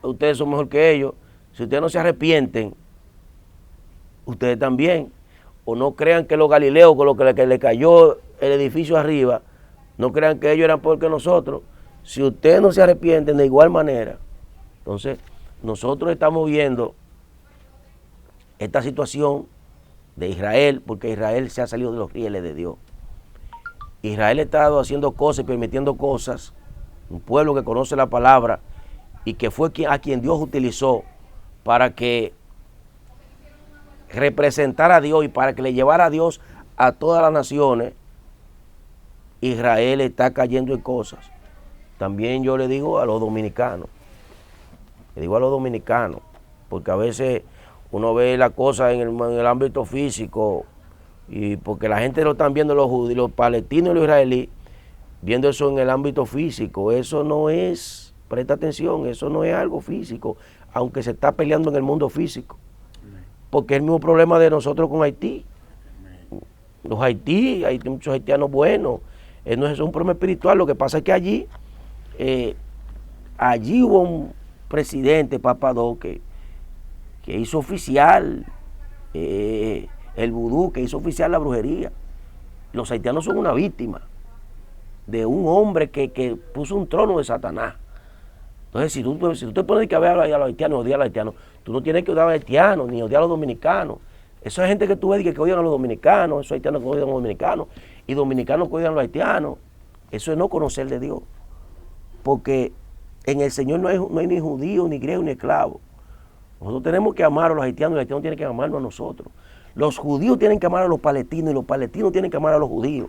ustedes son mejor que ellos. Si ustedes no se arrepienten, ustedes también. O no crean que los galileos, con lo que le cayó el edificio arriba, no crean que ellos eran peor que nosotros. Si ustedes no se arrepienten de igual manera. Entonces, nosotros estamos viendo esta situación de Israel, porque Israel se ha salido de los rieles de Dios. Israel ha estado haciendo cosas y permitiendo cosas, un pueblo que conoce la palabra y que fue a quien Dios utilizó para que representara a Dios y para que le llevara a Dios a todas las naciones. Israel está cayendo en cosas. También yo le digo a los dominicanos, porque a veces uno ve la cosa en el ámbito físico, y porque la gente lo están viendo, los judíos, los palestinos y los israelíes, viendo eso en el ámbito físico. Eso no es, presta atención, eso no es algo físico, aunque se está peleando en el mundo físico, porque es el mismo problema de nosotros con Haití. Los Haití, hay muchos haitianos buenos, no es un problema espiritual. Lo que pasa es que allí hubo un presidente, Papadó, que hizo oficial el vudú, que hizo oficial la brujería. Los haitianos son una víctima de un hombre que puso un trono de Satanás. Entonces, si tú te pones que ver a los haitianos, odiar a los haitianos, tú no tienes que odiar a los haitianos, ni odiar a los dominicanos. Esa gente que tú ves que odian a los dominicanos, esos haitianos que odian a los dominicanos, y dominicanos que odian a los haitianos, eso es no conocer de Dios. Porque en el Señor no hay ni judío, ni griego, ni esclavo. Nosotros tenemos que amar a los haitianos, y los haitianos tienen que amarnos a nosotros. Los judíos tienen que amar a los palestinos, y los palestinos tienen que amar a los judíos.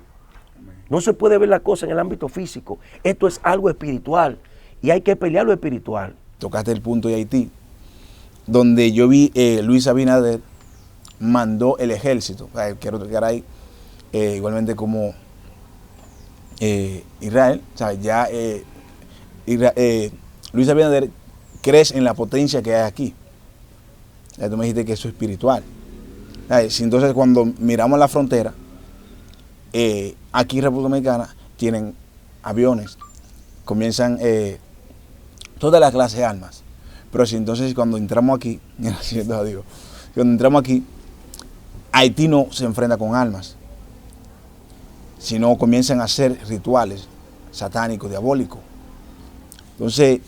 No se puede ver la cosa en el ámbito físico. Esto es algo espiritual, y hay que pelear lo espiritual. Tocaste el punto de Haití, donde yo vi Luis Abinader mandó el ejército. Quiero tocar ahí, igualmente como Israel. ¿Sabes? Ya Luis Abinader crece en la potencia que hay aquí. Ya tú me dijiste que eso es espiritual. Entonces, cuando miramos la frontera, aquí en República Dominicana tienen aviones, comienzan todas las clases de armas. Pero si entonces cuando entramos aquí, cuando entramos aquí, Haití no se enfrenta con armas, sino comienzan a hacer rituales satánicos, diabólicos. Entonces,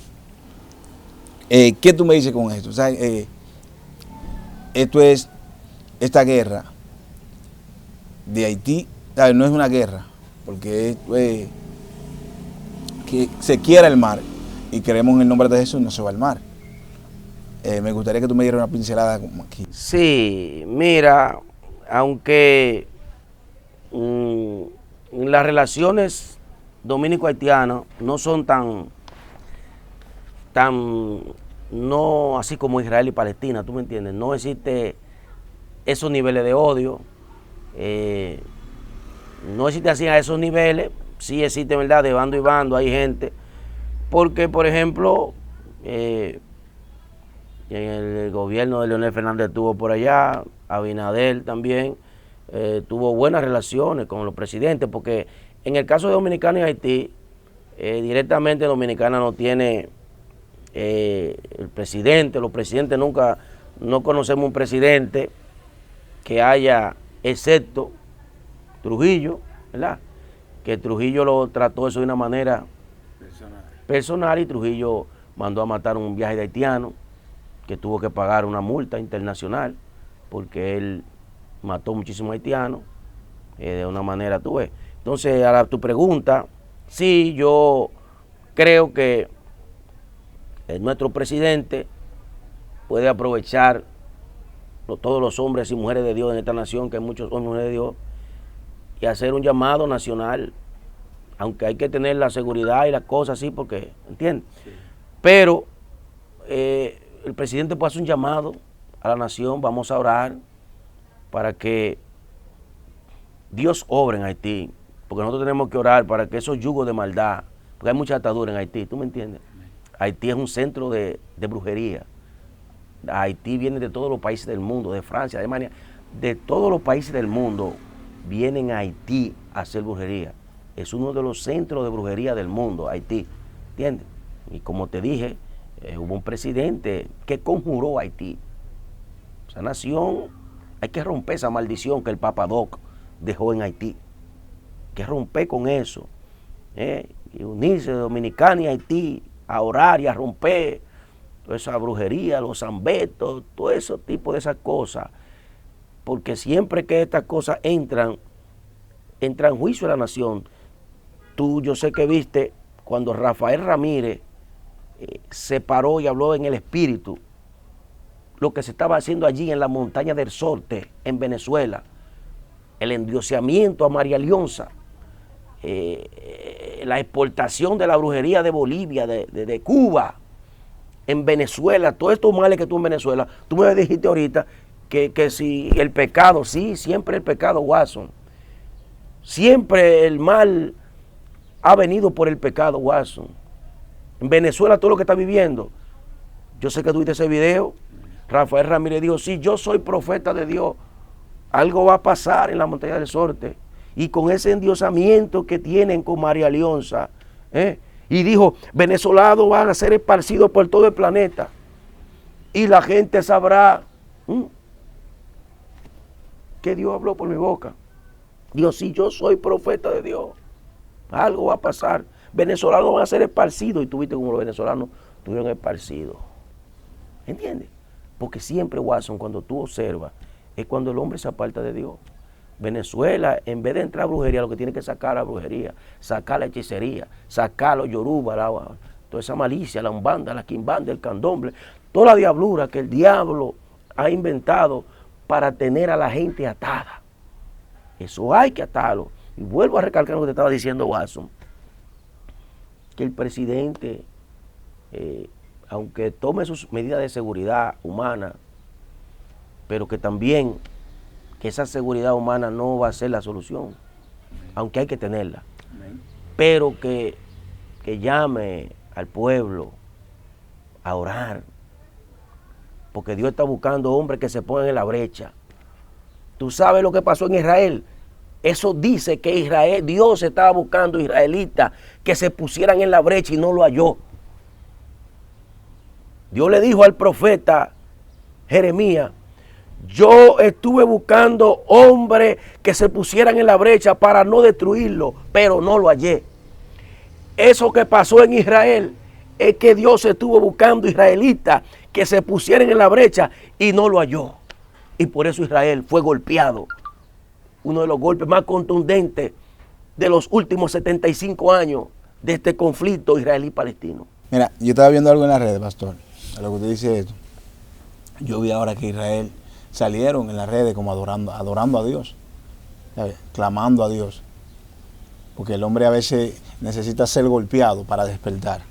¿qué tú me dices con esto? O sea, esta guerra de Haití, no es una guerra, porque que se quiera el mar y creemos en el nombre de Jesús, no se va al mar. Me gustaría que tú me dieras una pincelada como aquí. Sí, mira, aunque las relaciones dominico-haitianas no son tan no así como Israel y Palestina, ¿tú me entiendes? No existe esos niveles de odio, no existe así a esos niveles. Sí existe, ¿verdad?, de bando y bando, hay gente, porque por ejemplo, en el gobierno de Leonel Fernández estuvo por allá, Abinader también tuvo buenas relaciones con los presidentes, porque en el caso de Dominicana y Haití, directamente Dominicana no tiene el presidente, los presidentes nunca, no conocemos un presidente que haya, excepto Trujillo, ¿verdad?, que Trujillo lo trató eso de una manera personal, y Trujillo mandó a matar un viaje de haitiano que tuvo que pagar una multa internacional porque él mató muchísimos haitianos de una manera, tú ves. Entonces, a tu pregunta, sí, yo creo que nuestro presidente puede aprovechar todos los hombres y mujeres de Dios en esta nación, que hay muchos hombres y mujeres de Dios, y hacer un llamado nacional, aunque hay que tener la seguridad y las cosas así, porque, ¿entiendes? Sí. Pero el presidente puede hacer un llamado a la nación, vamos a orar para que Dios obre en Haití, porque nosotros tenemos que orar para que esos yugos de maldad, porque hay mucha atadura en Haití, ¿tú me entiendes? Haití es un centro de brujería. Haití viene de todos los países del mundo, de Francia, de Alemania, de todos los países del mundo vienen a Haití a hacer brujería. Es uno de los centros de brujería del mundo, Haití, ¿entiendes? Y como te dije, hubo un presidente que conjuró a Haití. Esa nación, hay que romper esa maldición que el Papa Doc dejó en Haití. Hay que romper con eso, y unirse Dominicana y Haití a orar y a romper toda esa brujería, los zambetos, todo ese tipo de esas cosas, porque siempre que estas cosas entran en juicio a la nación. Tú, yo sé que viste cuando Rafael Ramírez se paró y habló en el espíritu, lo que se estaba haciendo allí en la montaña del Sorte, en Venezuela, el endioseamiento a María Leonza, la exportación de la brujería de Bolivia, de Cuba, en Venezuela, todos estos males que tú en Venezuela, tú me dijiste ahorita que si el pecado, sí, siempre el pecado, Watson, siempre el mal ha venido por el pecado, Watson. En Venezuela todo lo que está viviendo, yo sé que tú viste ese video, Rafael Ramírez dijo, sí, yo soy profeta de Dios, algo va a pasar en la montaña del Sorte, y con ese endiosamiento que tienen con María Leonza, y dijo, venezolanos van a ser esparcidos por todo el planeta, y la gente sabrá que Dios habló por mi boca. Dios, si yo soy profeta de Dios, algo va a pasar. Venezolanos van a ser esparcidos. Y tú viste cómo los venezolanos estuvieron esparcidos. ¿Entiendes? Porque siempre, Watson, cuando tú observas, es cuando el hombre se aparta de Dios. Venezuela, en vez de entrar a brujería, lo que tiene que sacar la brujería, sacar la hechicería, sacar los yoruba, toda esa malicia, la umbanda, la quimbanda, el candomble, toda la diablura que el diablo ha inventado para tener a la gente atada. Eso hay que atarlo. Y vuelvo a recalcar lo que te estaba diciendo, Watson, que el presidente, aunque tome sus medidas de seguridad humana, pero que también que esa seguridad humana no va a ser la solución, aunque hay que tenerla, pero que llame al pueblo a orar, porque Dios está buscando hombres que se pongan en la brecha. Tú sabes lo que pasó en Israel. Eso dice que Israel, Dios estaba buscando israelitas que se pusieran en la brecha y no lo halló. Dios le dijo al profeta Jeremías, yo estuve buscando hombres que se pusieran en la brecha para no destruirlo, pero no lo hallé. Eso que pasó en Israel es que Dios estuvo buscando israelitas que se pusieran en la brecha y no lo halló. Y por eso Israel fue golpeado. Uno de los golpes más contundentes de los últimos 75 años de este conflicto israelí-palestino. Mira, yo estaba viendo algo en las redes, pastor, a lo que usted dice esto. Yo vi ahora que Israel salieron en las redes como adorando a Dios, ¿sabes? Clamando a Dios. Porque el hombre a veces necesita ser golpeado para despertar.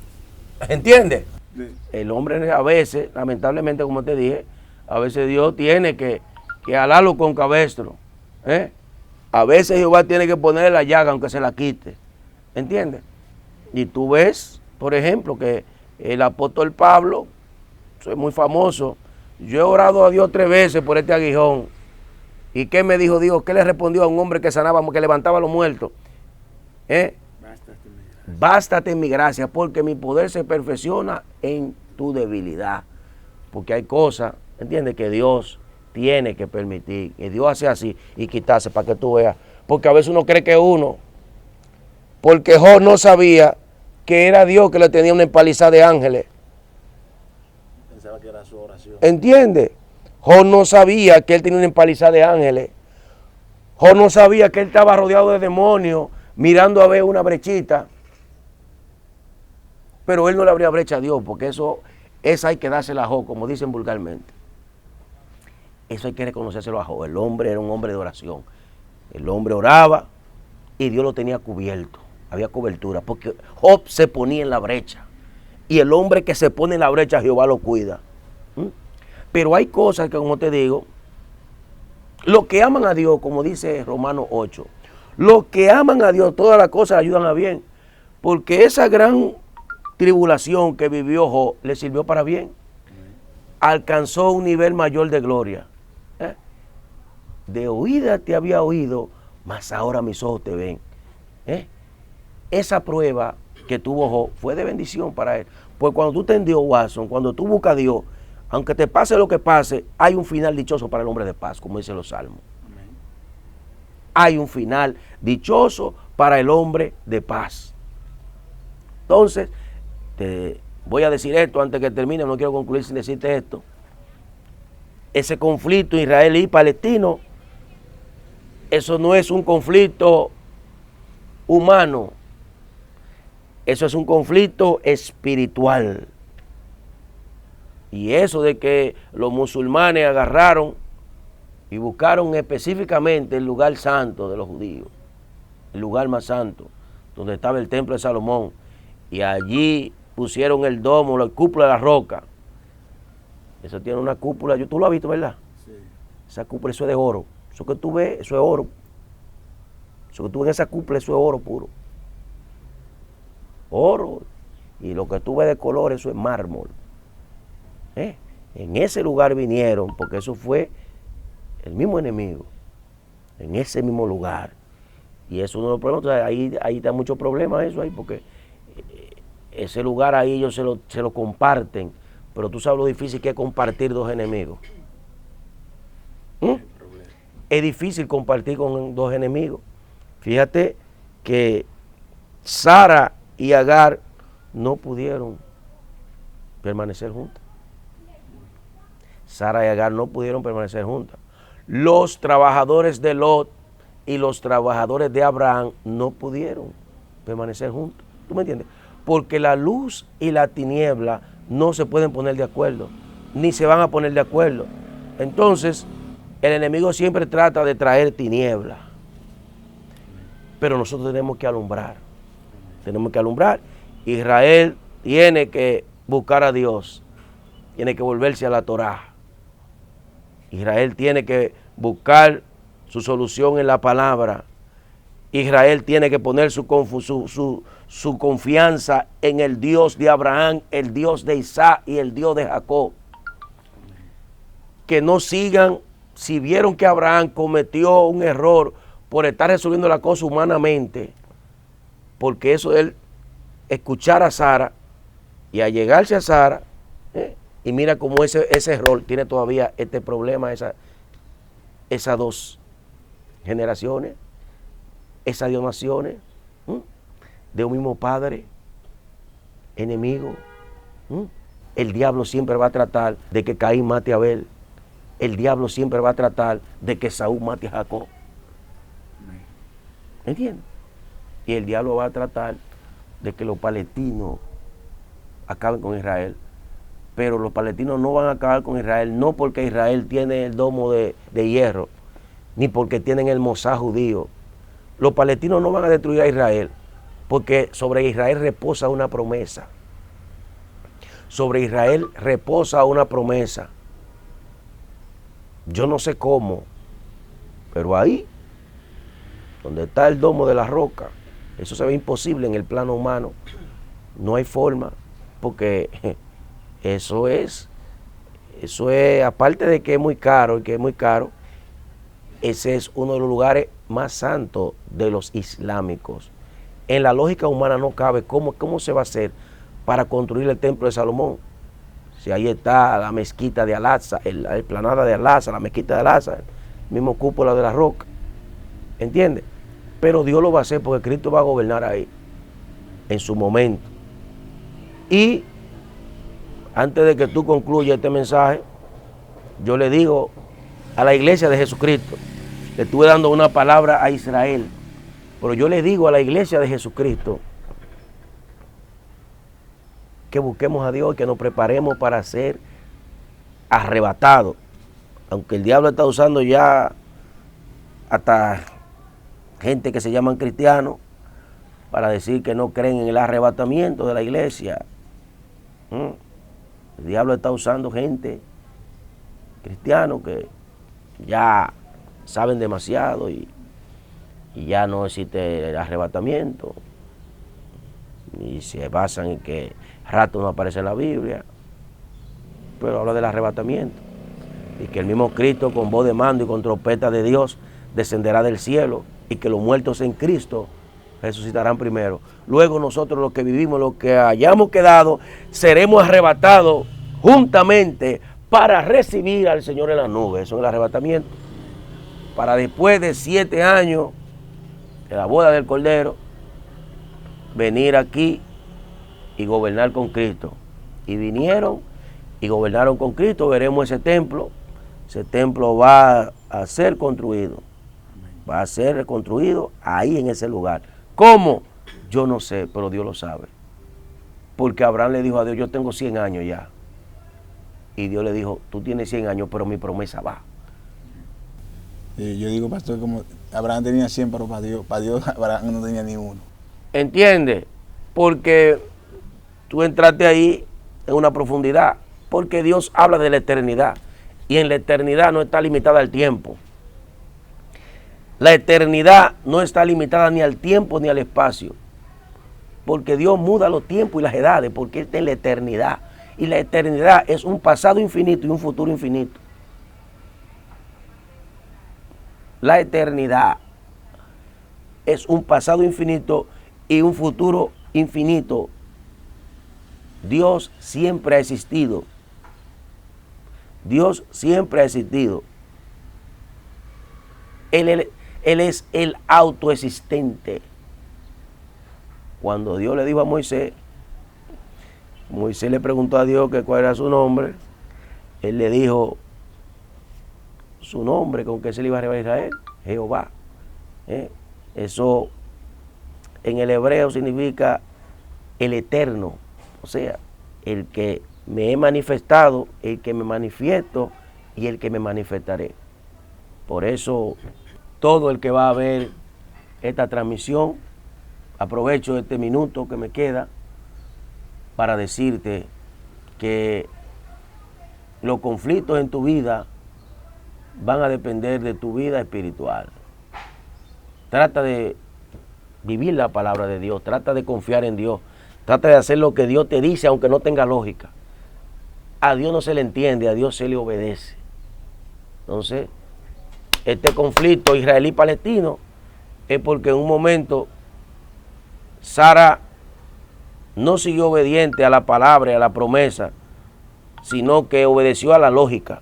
¿Entiendes? Sí. El hombre a veces, lamentablemente, como te dije, a veces Dios tiene que alarlo con cabestro. A veces Jehová tiene que ponerle la llaga aunque se la quite. ¿Entiendes? Y tú ves, por ejemplo, que el apóstol Pablo, soy muy famoso, yo he orado a Dios 3 veces por este aguijón. ¿Y qué me dijo Dios? ¿Qué le respondió a un hombre que sanaba, que levantaba a los muertos? Bástate en mi gracia, porque mi poder se perfecciona en tu debilidad. Porque hay cosas, ¿entiendes?, que Dios tiene que permitir. Y Dios hace así y quitarse para que tú veas. Porque a veces uno cree que uno, porque Job no sabía que era Dios que le tenía una empalizada de ángeles. Pensaba que era su oración. ¿Entiendes? Job no sabía que él tenía una empalizada de ángeles. Job no sabía que él estaba rodeado de demonios, mirando a ver una brechita. Pero él no le abría brecha a Dios, porque esa hay que dársela a Job, como dicen vulgarmente. Eso hay que reconocérselo a Job. El hombre era un hombre de oración. El hombre oraba y Dios lo tenía cubierto. Había cobertura, porque Job se ponía en la brecha. Y el hombre que se pone en la brecha, Jehová lo cuida. Pero hay cosas que, como te digo, los que aman a Dios, como dice Romanos 8, los que aman a Dios, todas las cosas le ayudan a bien. Porque esa gran tribulación que vivió Job le sirvió para bien. Alcanzó un nivel mayor de gloria. De oída te había oído, mas ahora mis ojos te ven. Esa prueba que tuvo Job fue de bendición para él. Pues cuando tú te en Dios, Watson, cuando tú buscas a Dios, aunque te pase lo que pase, hay un final dichoso para el hombre de paz, como dicen los salmos. Amén. Hay un final dichoso para el hombre de paz. Entonces, te voy a decir esto antes que termine, no quiero concluir sin decirte esto. Ese conflicto israelí y palestino, eso no es un conflicto humano, eso es un conflicto espiritual. Y eso de que los musulmanes agarraron y buscaron específicamente el lugar santo de los judíos, el lugar más santo, donde estaba el templo de Salomón, y allí pusieron el domo, la cúpula de la roca. Eso tiene una cúpula, tú lo has visto, ¿verdad? Sí. Esa cúpula, eso es de oro. Eso que tú ves, eso es oro. Eso que tú ves en esa cúpula, eso es oro puro. Oro. Y lo que tú ves de color, eso es mármol. En ese lugar vinieron, porque eso fue el mismo enemigo, en ese mismo lugar. Y eso uno de los problemas, entonces ahí está mucho problema eso ahí, porque ese lugar ahí ellos se lo comparten, pero tú sabes lo difícil que es compartir dos enemigos. Es difícil compartir con dos enemigos. Fíjate que Sara y Agar no pudieron permanecer juntas. Sara y Agar no pudieron permanecer juntas. Los trabajadores de Lot y los trabajadores de Abraham no pudieron permanecer juntos. ¿Tú me entiendes? Porque la luz y la tiniebla no se pueden poner de acuerdo, ni se van a poner de acuerdo. Entonces, el enemigo siempre trata de traer tiniebla. Pero nosotros tenemos que alumbrar. Tenemos que alumbrar. Israel tiene que buscar a Dios. Tiene que volverse a la Torá. Israel tiene que buscar su solución en la palabra. Israel tiene que poner su confianza en el Dios de Abraham, el Dios de Isaac y el Dios de Jacob. Que no sigan, si vieron que Abraham cometió un error por estar resolviendo la cosa humanamente, porque eso él escuchar a Sara y a llegarse a Sara, y mira cómo ese error tiene todavía este problema, esas dos generaciones, esas dos naciones, de un mismo padre, enemigo. El diablo siempre va a tratar de que Caín mate a Abel. El diablo siempre va a tratar de que Saúl mate a Jacob. ¿Entiendes? Y el diablo va a tratar de que los palestinos acaben con Israel. Pero los palestinos no van a acabar con Israel, no porque Israel tiene el domo de hierro, ni porque tienen el Mossad judío. Los palestinos no van a destruir a Israel, porque sobre Israel reposa una promesa. Sobre Israel reposa una promesa. Yo no sé cómo, pero ahí, donde está el domo de la roca, eso se ve imposible en el plano humano. No hay forma, porque eso es, aparte de que es muy caro, ese es uno de los lugares más santos de los islámicos. En la lógica humana no cabe cómo se va a hacer para construir el templo de Salomón. Si ahí está la mezquita de Al-Aqsa, la explanada de Al-Aqsa, la mezquita de Al-Aqsa, el mismo cúpula de la roca. ¿Entiendes? Pero Dios lo va a hacer porque Cristo va a gobernar ahí, en su momento. Y antes de que tú concluyas este mensaje, yo le digo a la iglesia de Jesucristo, le estuve dando una palabra a Israel, pero yo le digo a la iglesia de Jesucristo que busquemos a Dios y que nos preparemos para ser arrebatados. Aunque el diablo está usando ya hasta gente que se llaman cristianos para decir que no creen en el arrebatamiento de la iglesia. El diablo está usando gente cristianos que ya saben demasiado y ya no existe el arrebatamiento, y se basan en que rato no aparece en la Biblia, pero habla del arrebatamiento, y que el mismo Cristo con voz de mando y con trompeta de Dios descenderá del cielo, y que los muertos en Cristo resucitarán primero. Luego nosotros los que vivimos, los que hayamos quedado, seremos arrebatados juntamente para recibir al Señor en las nubes. Eso es el arrebatamiento. Para después de 7 años de la boda del Cordero, venir aquí y gobernar con Cristo. Y vinieron y gobernaron con Cristo. Veremos ese templo. Ese templo va a ser construido. Va a ser reconstruido ahí en ese lugar. ¿Cómo? Yo no sé, pero Dios lo sabe. Porque Abraham le dijo a Dios, yo tengo 100 años ya. Y Dios le dijo, tú tienes 100 años, pero mi promesa va. Yo digo, pastor, como Abraham tenía 100, pero para Dios Abraham no tenía ni uno. ¿Entiendes? Porque tú entraste ahí en una profundidad. Porque Dios habla de la eternidad. Y en la eternidad no está limitada al tiempo. La eternidad no está limitada ni al tiempo ni al espacio. Porque Dios muda los tiempos y las edades, porque Él está en la eternidad. Y la eternidad es un pasado infinito y un futuro infinito. La eternidad es un pasado infinito y un futuro infinito. Dios siempre ha existido. Dios siempre ha existido. Él es el autoexistente. Cuando Dios le dijo a Moisés, Moisés le preguntó a Dios que cuál era su nombre. Él le dijo su nombre con que se le iba a revelar a Israel, Jehová. Eso en el hebreo significa el eterno, o sea, el que me he manifestado, el que me manifiesto y el que me manifestaré. Por eso todo el que va a ver esta transmisión, aprovecho este minuto que me queda para decirte que los conflictos en tu vida van a depender de tu vida espiritual. Trata de vivir la palabra de Dios, trata de confiar en Dios, trata de hacer lo que Dios te dice aunque no tenga lógica. A Dios no se le entiende, a Dios se le obedece. Entonces, este conflicto israelí-palestino es porque en un momento Sara no siguió obediente a la palabra y a la promesa, sino que obedeció a la lógica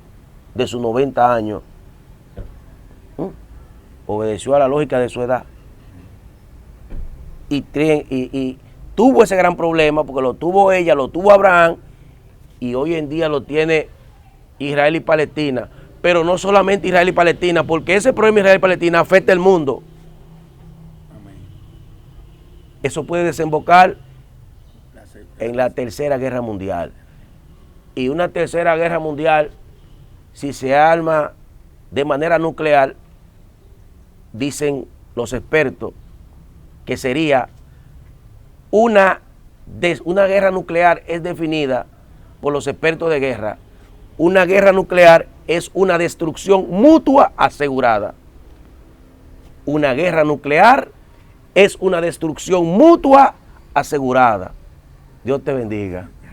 de sus 90 años. Obedeció a la lógica de su edad. Y tuvo ese gran problema porque lo tuvo ella, lo tuvo Abraham y hoy en día lo tiene Israel y Palestina. Pero no solamente Israel y Palestina, porque ese problema de Israel y Palestina afecta al mundo. Amén. Eso puede desembocar en la Tercera Guerra Mundial. Y una Tercera Guerra Mundial, si se arma de manera nuclear, dicen los expertos que sería una guerra nuclear es definida por los expertos de guerra. Una guerra nuclear es una destrucción mutua asegurada. Una guerra nuclear es una destrucción mutua asegurada. Dios te bendiga.